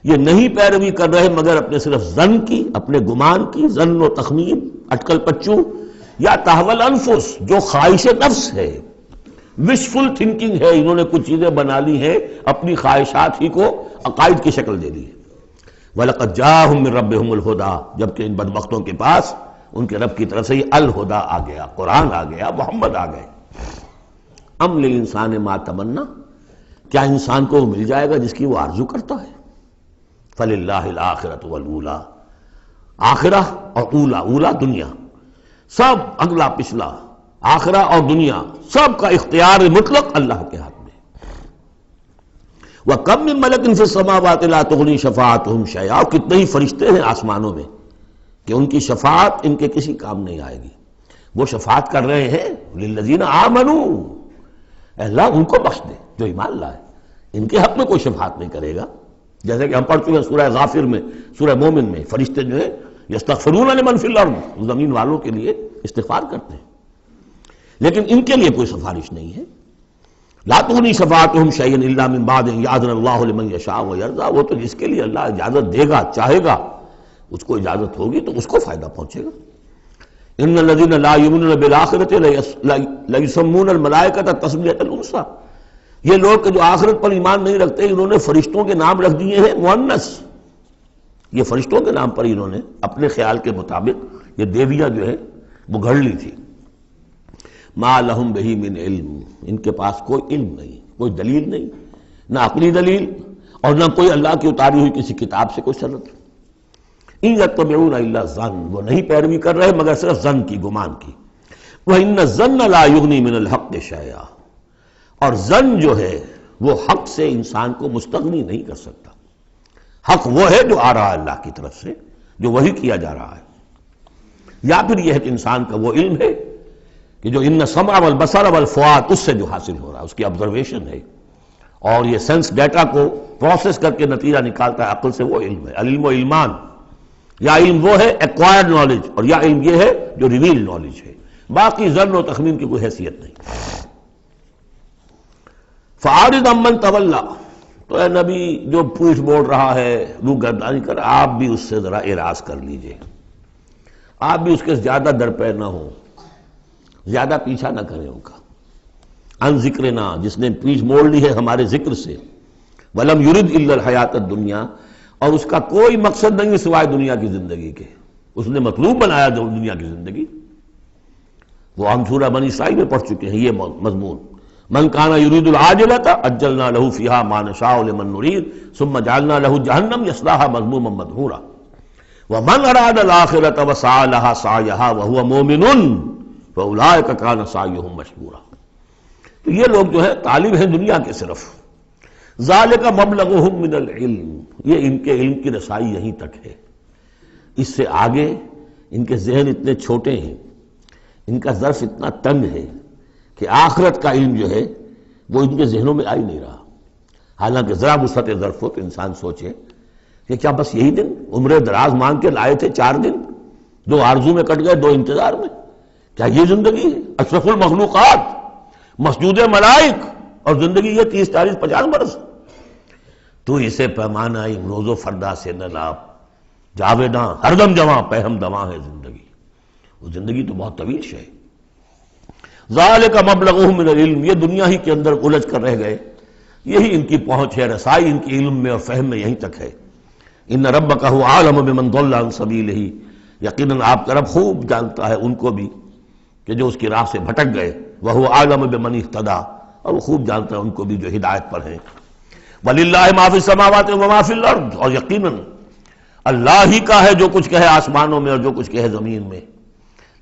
یہ نہیں پیروی کر رہے مگر اپنے صرف ظن کی، اپنے گمان کی، ظن و تخمین، اٹکل پچو، یا تهوى الانفس جو خواہش نفس ہے، وشفل تھنکنگ ہے. انہوں نے کچھ چیزیں بنا لی ہیں اپنی خواہشات ہی کو عقائد کی شکل دے دی ہے. وَلَقَدْ جَاءَهُم مِّن رَّبِّهُمُ الْهُدَىٰ، جبکہ ان بدبختوں کے پاس ان کے رب کی طرف سے یہ الہدا آ گیا، قرآن آ گیا، محمد آ گئے. ام للانسان ما تمنا، کیا انسان کو مل جائے گا جس کی وہ آرزو کرتا ہے. فَلِلَّهِ الْآخِرَةُ وَالْأُولَىٰ، آخرہ اور اولا، اولا دنیا، سب اگلا پچھلا، آخرہ اور دنیا، سب کا اختیار مطلق اللہ کے ہاتھ میں. وَكَم مِّن مَلَكٍ فِي السَّمَاوَاتِ لَا تُغْنِي شَفَاعَتُهُمْ شَيْئًا، اور کتنے ہی فرشتے ہیں آسمانوں میں کہ ان کی شفاعت ان کے کسی کام نہیں آئے گی. وہ شفاعت کر رہے ہیں للذین آمنوا، اللہ ان کو بخش دے جو ایمان لائے. ان کے حق میں کوئی شفاعت نہیں کرے گا، جیسے کہ ہم پڑھ چکے ہیں سورہ غافر میں، سورہ مومن میں، فرشتے جو ہیں یستغفرون لمن فی الارض، زمین والوں کے لیے استغفار کرتے ہیں، لیکن ان کے لیے کوئی سفارش نہیں ہے. لا تغنی شفاعتہم شیئا الا من بعد ان یأذن اللہ لمن یشاء ویرضی، وہ تو جس کے لیے اللہ اجازت دے گا، چاہے گا، اس کو اجازت ہوگی تو اس کو فائدہ پہنچے گا. ان الذین لا یؤمنون بالآخرۃ لیسمون الملائکۃ تسمیۃ الانثی، یہ لوگ کہ جو آخرت پر ایمان نہیں رکھتے انہوں نے فرشتوں کے نام رکھ دیے ہیں مؤنث. یہ فرشتوں کے نام پر انہوں نے اپنے خیال کے مطابق یہ دیویاں جو ہے وہ گھڑ لی تھی. ما لہم بہ من علم، ان کے پاس کوئی علم نہیں، کوئی دلیل نہیں، نہ عقلی دلیل اور نہ کوئی اللہ کی اتاری ہوئی کسی کتاب سے کوئی سند. ان یتبعون الا الظن، وہ نہیں پیروی کر رہے مگر صرف ظن کی، گمان کی. وان الظن لا یغنی من الحق شیئا، اور ظن جو ہے وہ حق سے انسان کو مستغنی نہیں کر سکتا. حق وہ ہے جو آ رہا ہے اللہ کی طرف سے، جو وحی کیا جا رہا ہے، یا پھر یہ ہے کہ انسان کا وہ علم ہے کہ جو ان السمع والبصر والفؤاد، اس سے جو حاصل ہو رہا ہے، اس کی آبزرویشن ہے، اور یہ سینس ڈیٹا کو پروسیس کر کے نتیجہ نکالتا ہے عقل سے، وہ علم ہے. العلم و علمان، یا علم وہ ہے ایکوائرڈ نالج، اور یا علم یہ ہے جو ریویل نالج ہے. باقی ظن و تخمین کی کوئی حیثیت نہیں. فَأَعْرِضْ عَمَّنْ تَوَلَّىٰ، تو اے نبی جو پوچھ موڑ رہا ہے، روگردانی کر، آپ بھی اس سے ذرا اعراض کر لیجئے، آپ بھی اس کے زیادہ درپے نہ ہوں، زیادہ پیچھا نہ کریں ان کا. ان ذکرنا، جس نے پیچھ موڑ لی ہے ہمارے ذکر سے. وَلَمْ يُرِدْ إِلَّا الْحَيَاةَ الدُّنْيَا، اور اس کا کوئی مقصد نہیں سوائے دنیا کی زندگی کے، اس نے مطلوب بنایا دنیا کی زندگی. وہ ہم سورہ بنی اسرائیل میں پڑھ چکے ہیں یہ مضمون. من کان یرید العاجلۃ عجلنا له فیہا ما نشاء لمن نرید ثم جعلنا له جہنم یصلاها مذموما مدحورا ومن اراد الآخرۃ وسعى لها سعیها وهو مؤمن فاولئک کان سعیهم مشکورا. تو یہ لوگ جو ہے طالب ہیں دنیا کے صرف، ذالک مبلغہم من العلم، یہ ان کے علم کی رسائی یہیں تک ہے، اس سے آگے ان کے ذہن اتنے چھوٹے ہیں، ان کا ظرف اتنا تنگ ہے کہ آخرت کا علم جو ہے وہ ان کے ذہنوں میں آ ہی نہیں رہا۔ حالانکہ ذرا وسعت ظرف ہو تو انسان سوچے کہ کیا بس یہی دن عمر دراز مانگ کے لائے تھے 4 دن، 2 آرزو میں کٹ گئے 2 انتظار میں، کیا یہ زندگی ہے؟ اشرف المخلوقات، مسجود ملائک، اور زندگی یہ 30 40 50 برس؟ تو اسے پیمانہ روز و فردا سے نہ ناپ، جاویداں ہر دم جواں پہم دواں ہے زندگی، وہ زندگی تو بہت طویل ہے۔ ذالک مبلغہم من العلم، یہ دنیا ہی کے اندر الجھ کر رہ گئے، یہی ان کی پہنچ ہے، رسائی ان کی علم میں اور فہم میں یہیں تک ہے۔ ان ربک هو اعلم بمن ضل عن سبیلہ، یقیناً آپ کا رب خوب جانتا ہے ان کو بھی کہ جو اس کی راہ سے بھٹک گئے، وہو اعلم بمن اہتدی، اور وہ خوب جانتا ہے ان کو بھی جو ہدایت پر ہیں۔ وللہ ما فی السماوات وما فی الارض، اور یقیناً اللہ ہی کا ہے جو کچھ کہے آسمانوں میں اور جو کچھ کہے زمین میں۔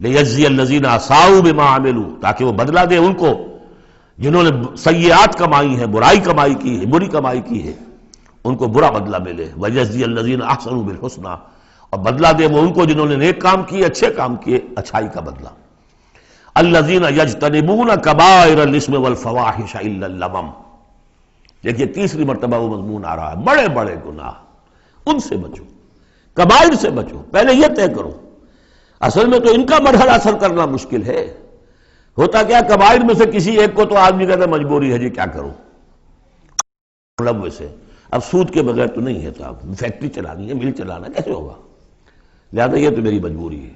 لیجزی الذین اساؤوا بما عملوا، تاکہ وہ بدلہ دے ان کو جنہوں نے سیئات کمائی ہیں، برائی کمائی کی ہے، بری کمائی کی ہے، ان کو برا بدلہ ملے۔ ویجزی الذین احسنوا بالحسنی، اور بدلہ دے وہ ان کو جنہوں نے نیک کام کیے، اچھے کام کیے، اچھائی کا بدلہ۔ الذین یجتنبون کبائر الاثم والفواحش الا اللمم، دیکھیے تیسری مرتبہ وہ مضمون آ رہا ہے، بڑے بڑے گناہ ان سے بچو، کبائر سے بچو، پہلے یہ طے کرو۔ اصل میں تو ان کا مرحلہ اثر کرنا مشکل ہے، ہوتا کیا کبائر میں سے کسی ایک کو تو آدمی کہتا ہے مجبوری ہے جی کیا کروں، مطلب سے اب سود کے بغیر تو نہیں ہے صاحب، فیکٹری چلانی ہے، مل چلانا کیسے ہوگا، لہذا یہ تو میری مجبوری ہے۔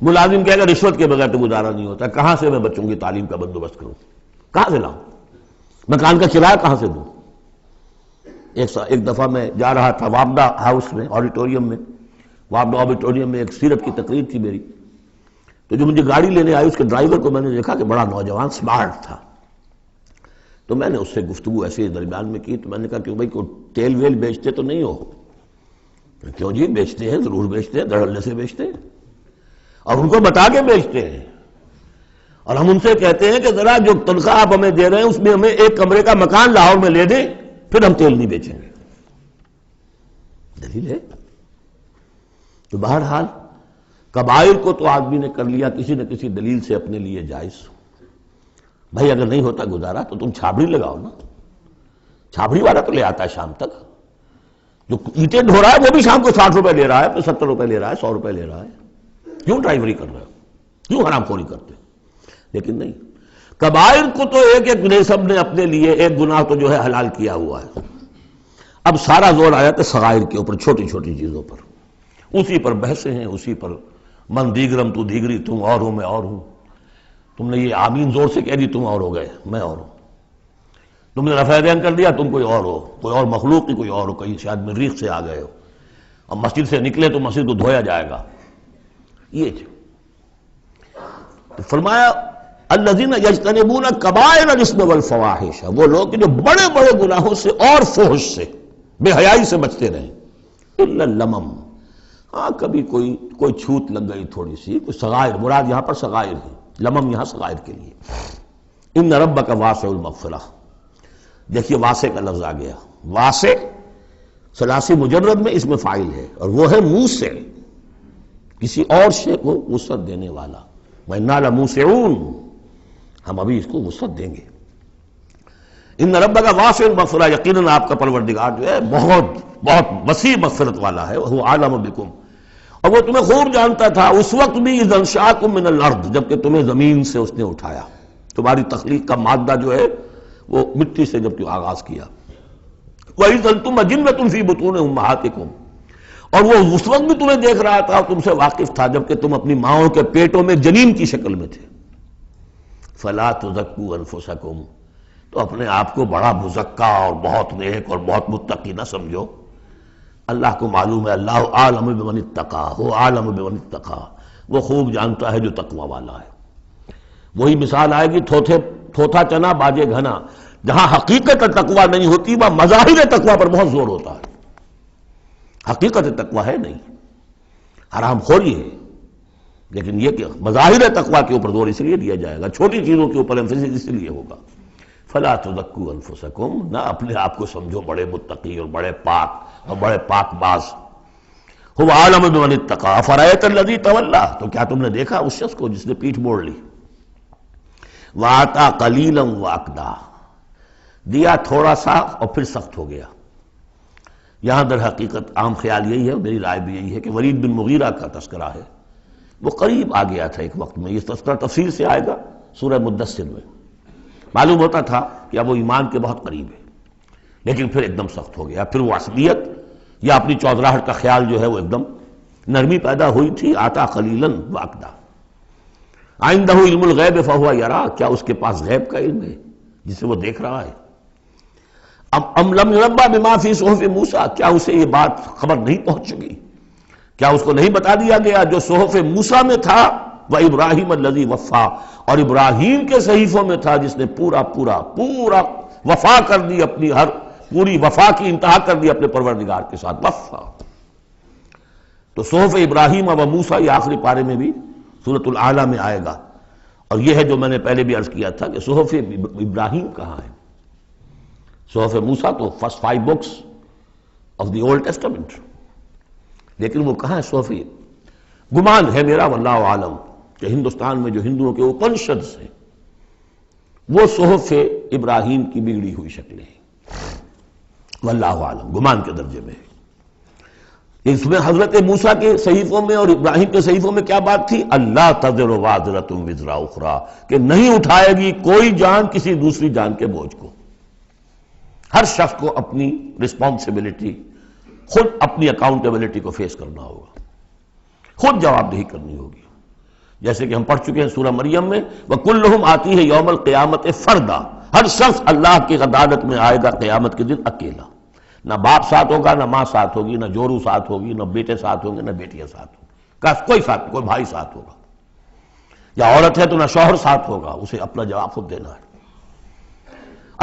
ملازم کہے گا رشوت کے بغیر تو گزارا نہیں ہوتا، کہاں سے میں بچوں کی تعلیم کا بندوبست کروں، کہاں سے لاؤں، مکان کا کرایہ کہاں سے دوں۔ ایک دفعہ میں جا رہا تھا وابڈا ہاؤس میں، آڈیٹوریم میں، وابڈا آڈیٹوریم میں ایک سیرت کی تقریر تھی میری، تو جو مجھے گاڑی لینے آئی اس کے ڈرائیور کو میں نے دیکھا کہ بڑا نوجوان سمارٹ تھا، تو میں نے اس سے گفتگو ایسے درمیان میں کی، تو میں نے کہا کہ بھائی کوئی تیل ویل بیچتے تو نہیں ہو؟ کیوں جی بیچتے ہیں، ضرور بیچتے ہیں، دھڑلے سے بیچتے ہیں، اور ان کو بتا کے بیچتے ہیں، اور ہم ان سے کہتے ہیں کہ ذرا جو تنخواہ آپ ہمیں دے رہے ہیں اس میں ہمیں ایک کمرے کا مکان لاہور میں لے دیں، پھر ہم تیل نہیں بیچیں گے۔ دلیل ہے۔ تو بہرحال کبائر کو تو آدمی نے کر لیا کسی نہ کسی دلیل سے اپنے لیے جائز، بھائی اگر نہیں ہوتا گزارا تو تم چھابڑی لگاؤ نا، چھابڑی والا تو لے آتا ہے شام تک، جو اینٹیں ڈھو رہا ہے وہ بھی شام کو 60 روپے لے رہا ہے، 70 روپے لے رہا ہے، 100 روپے لے رہا ہے، کیوں ڈرائیوری کر رہے ہو، کیوں حرام خوری کرتے؟ لیکن نہیں، کبائر کو تو ایک ایک نے سب نے اپنے لیے ایک گناہ تو جو ہے حلال کیا ہوا ہے۔ اب سارا زور آیا کہ صغائر کے اوپر، چھوٹی چھوٹی چیزوں پر، اسی پر بحثیں ہیں، اسی پر من دیگرم تو دیگری، تم اور ہو میں اور ہوں، تم نے یہ آمین زور سے کہہ دی تم اور ہو گئے میں اور ہوں، تم نے رفع دین کر دیا تم کوئی اور ہو، کوئی اور مخلوق کی کوئی اور ہو، کہیں شاید مریخ سے آ گئے ہو، اب مسجد سے نکلے تو مسجد کو دھویا جائے گا، یہ تو فرمایا الذین یجتنبون کبائر الاثم والفواحش، وہ لوگ جو بڑے بڑے گناہوں سے اور فحش سے، بے حیائی سے بچتے رہیں، الا اللمم، ہاں کبھی کوئی چھوت لگ گئی تھوڑی سی، کوئی صغائر، مراد یہاں پر صغائر ہے، لمم یہاں صغائر کے لیے۔ ان ربک واسع المغفرہ، دیکھیے واسع کا لفظ آ گیا، واسع ثلاثی مجرد میں اس میں فاعل ہے، اور وہ ہے موسع، کسی اور شے کو وسعت دینے والا، وَإِنَّا لَمُوسِعُونَ، ہم ابھی اس کو وسعت دیں گے۔ ان ربک واسع المغفرہ، یقیناً آپ کا پروردگار جو ہے بہت بہت وسیع مغفرت والا ہے، وہ عالم بکم، اور وہ تمہیں خوب جانتا تھا اس وقت بھی اذ انشاکم من الارض، جبکہ تمہیں زمین سے اس نے اٹھایا، تمہاری تخلیق کا مادہ جو ہے وہ مٹی سے جب آغاز کیا، وَإِذْ أَنْتُمْ أَجِنَّةٌ فِي بُطُونِ أُمَّهَاتِكُمْ، اور وہ اس وقت بھی تمہیں دیکھ رہا تھا اور تم سے واقف تھا جبکہ تم اپنی ماؤں کے پیٹوں میں جنین کی شکل میں تھے۔ فَلَا تُزَكُّوا أَنفُسَكُمْ، تو اپنے آپ کو بڑا مزکا اور بہت نیک اور بہت متقی نہ سمجھو، اللہ کو معلوم ہے، اللہ عالم بمن اتقی، وہ عالم بمن اتقی، وہ خوب جانتا ہے جو تقوی والا ہے۔ وہی مثال آئے گی تھوتھا چنا باجے گھنا، جہاں حقیقت تقوی نہیں ہوتی وہاں مظاہر تقوی پر بہت زور ہوتا ہے، حقیقت تقوی ہے نہیں، حرام خوری ہے، لیکن یہ کہ مظاہر تقوی کے اوپر زور اس لیے دیا جائے گا، چھوٹی چیزوں کے اوپر ایمفیسس اس لیے ہوگا فلا تزکوا انفسکم، نہ اپنے آپ کو سمجھو بڑے متقی اور بڑے پاک اور بڑے پاک باز. هو اعلم بمن اتقى افرأيت الذي تولى، تو کیا تم نے دیکھا اس شخص کو جس نے پیٹھ موڑ لی. وَآتَى قَلِيلًا وَأَكْدَى، دیا تھوڑا سا اور پھر سخت ہو گیا. یہاں در حقیقت عام خیال یہی ہے، میری رائے بھی یہی ہے کہ ولید بن مغیرہ کا تذکرہ ہے، وہ قریب آ گیا تھا ایک وقت میں. یہ تذکرہ تفصیل سے آئے گا سورہ مدثر میں. معلوم ہوتا تھا کہ اب وہ ایمان کے بہت قریب ہے، لیکن پھر ایک دم سخت ہو گیا. پھر وہ عصبیت یا اپنی چودراہٹ کا خیال جو ہے وہ ایک دم نرمی پیدا ہوئی تھی. آتا قلیلاً واقدا، عندہ علم الغیب فہو یرا، کیا اس کے پاس غیب کا علم ہے جسے وہ دیکھ رہا ہے. ام لم ینبأ بما فی صحف موسیٰ، کیا اسے یہ بات خبر نہیں پہنچ چکی، کیا اس کو نہیں بتا دیا گیا جو صحف موسیٰ میں تھا. وابراہیم الذی وفا، اور ابراہیم کے صحیفوں میں تھا جس نے پورا وفا کر دی، اپنی ہر پوری وفا کی انتہا کر دی اپنے پروردگار کے ساتھ. وفا تو صحف ابراہیم و موسیٰ یہ آخری پارے میں بھی سورۃ الاعلیٰ میں آئے گا. اور یہ ہے جو میں نے پہلے بھی عرض کیا تھا کہ صحف ابراہیم کہاں ہے. صحف موسیٰ تو first 5 books of the old testament, لیکن وہ کہاں ہے صحف. گمان ہے میرا واللہ عالم کہ ہندوستان میں جو ہندوؤں کے اپنشدس ہیں وہ صحف ابراہیم کی بگڑی ہوئی شکلیں ہیں. واللہ عالم، گمان کے درجے میں. اس میں حضرت موسیٰ کے صحیفوں میں اور ابراہیم کے صحیفوں میں کیا بات تھی؟ اللہ تزر وازرۃ وزر اخری، کہ نہیں اٹھائے گی کوئی جان کسی دوسری جان کے بوجھ کو. ہر شخص کو اپنی رسپانسبلٹی، خود اپنی اکاؤنٹیبلٹی کو فیس کرنا ہوگا، خود جواب دہی کرنی ہوگی. جیسے کہ ہم پڑھ چکے ہیں سورہ مریم میں، وَكُلُّهُمْ آتِيهِ يَوْمَ الْقِيَامَةِ فَرْدًا، ہر شخص اللہ کی عدالت میں آئے گا قیامت کے دن اکیلا. نہ باپ ساتھ ہوگا، نہ ماں ساتھ ہوگی، نہ جورو ساتھ ہوگی، نہ بیٹے ساتھ ہوں گے، نہ بیٹیاں ساتھ ہوں گی، کوئی بھائی ساتھ ہوگا. یا عورت ہے تو نہ شوہر ساتھ ہوگا، اسے اپنا جواب خود دینا ہے.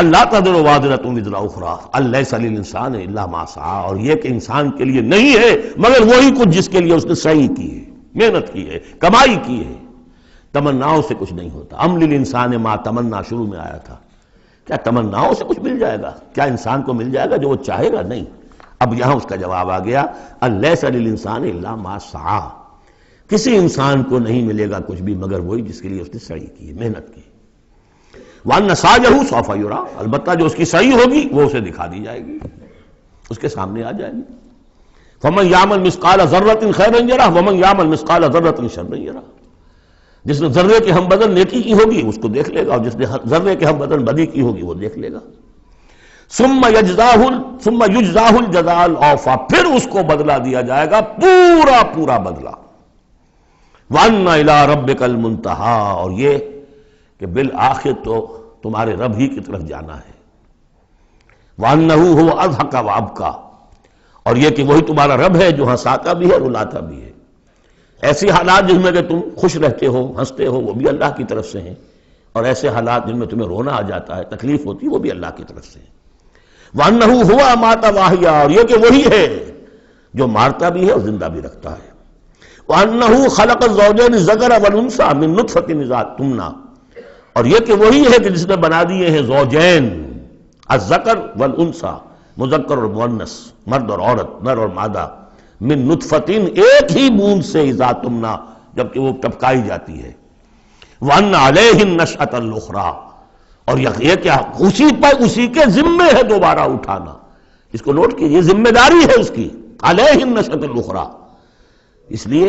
اللہ تزر وازرۃ وزر اخری الیس للانسان الا ما سعی، اور یہ کہ انسان کے لیے نہیں ہے مگر وہی کچھ جس کے لیے اس نے سعی کی ہے، محنت کی ہے، کمائی کی ہے. تمناؤں سے کچھ نہیں ہوتا. ام للانسان ما تمنا شروع میں آیا تھا. کیا تمناؤں سے کچھ مل جائے گا؟ کیا انسان کو مل جائے گا جو وہ چاہے گا؟ نہیں. اب یہاں اس کا جواب آ گیا، الیس للانسان الا ما سعی، کسی انسان کو نہیں ملے گا کچھ بھی مگر وہی جس کے لیے اس نے سعی کی ہے، محنت کی. وَأَنَّ سَعْيَهُ سَوْفَ يُرَىٰ، البتہ جو اس کی سعی ہوگی وہ اسے دکھا دی جائے گی، اس کے سامنے آ جائے گی. فَمَنْ يَعْمَلْ مِثْقَالَ ذَرَّةٍ خَيْرًا يَرَهُ وَمَنْ يَعْمَلْ مِثْقَالَ ذَرَّةٍ شَرًّا يَرَهُ، جس نے ذرے کے ہم بدن نیکی کی ہوگی اس کو دیکھ لے گا، اور جس نے ذرے کے ہم بدن بدی کی ہوگی وہ دیکھ لے گا. ثُمَّ يُجْزَاهُ الْجَزَاءَ الْأَوْفَىٰ، پھر اس کو بدلہ دیا جائے گا پورا بدلہ. وَأَنَّ إِلَىٰ رَبِّكَ الْمُنتَهَىٰ، اور یہ کہ بالآخر تو تمہارے رب ہی کی طرف جانا ہے. وَأَنَّهُ هُوَ أَضْحَكَ وَأَبْكَىٰ، اور یہ کہ وہی تمہارا رب ہے جو ہنساتا بھی ہے رلاتا بھی ہے. ایسی حالات جن میں کہ تم خوش رہتے ہو، ہنستے ہو، وہ بھی اللہ کی طرف سے ہیں، اور ایسے حالات جن میں تمہیں رونا آ جاتا ہے، تکلیف ہوتی ہے، وہ بھی اللہ کی طرف سے ہیں. وَأَنَّهُ هُوَ أَمَاتَ وَأَحْيَا، اور یہ کہ وہی ہے جو مارتا بھی ہے اور زندہ بھی رکھتا ہے. وَأَنَّهُ خَلَقَ الزَّوْجَيْنِ الذَّكَرَ وَالْأُنثَىٰ مِن نُطْفَةٍ إِذَا تُمْنَىٰ، اور یہ کہ وہی ہے کہ جس نے بنا دیے ہیں زوجین، الذکر والانثیٰ، مذکر اور مؤنث، مرد اور عورت، نر اور مادہ، من نطفتن، ایک ہی بوند سے، اذا تمنا، جبکہ وہ ٹپکائی جاتی ہے. وَأَنَّ عَلَيْهِ النَّشْأَةَ الْأُخْرَىٰ، اور یہ کہ اسی کے ذمے ہے دوبارہ اٹھانا. اس کو نوٹ کیجئے، یہ ذمہ داری ہے اس کی. عَلَيْهِ النَّشْأَةَ الْأُخْرَىٰ، اس لیے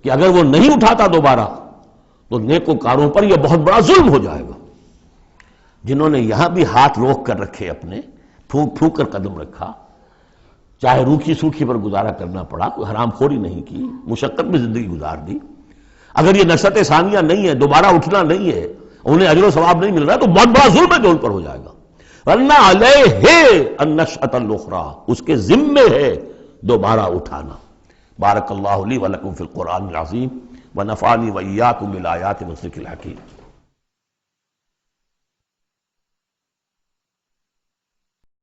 کہ اگر وہ نہیں اٹھاتا دوبارہ تو نیکوکاروں پر یہ بہت بڑا ظلم ہو جائے گا. جنہوں نے یہاں بھی ہاتھ روک کر رکھے، اپنے پھونک پھونک کر قدم رکھا، چاہے روکھی سوکھی پر گزارا کرنا پڑا، کوئی حرام خوری نہیں کی، مشقت میں زندگی گزار دی. اگر یہ نشأت ثانیہ نہیں ہے، دوبارہ اٹھنا نہیں ہے، انہیں اجر و ثواب نہیں مل رہا، تو بہت بڑا ظلم ہے جو ان پر ہو جائے گا. وَأَنَّ عَلَيْهِ النَّشْأَةَ الْأُخْرَىٰ، اس کے ذمے ہے دوبارہ اٹھانا. بارک اللہ لی ولکم فی القرآن العظیم ونفعنی وإیاکم بالآیات والذکر الحکیم.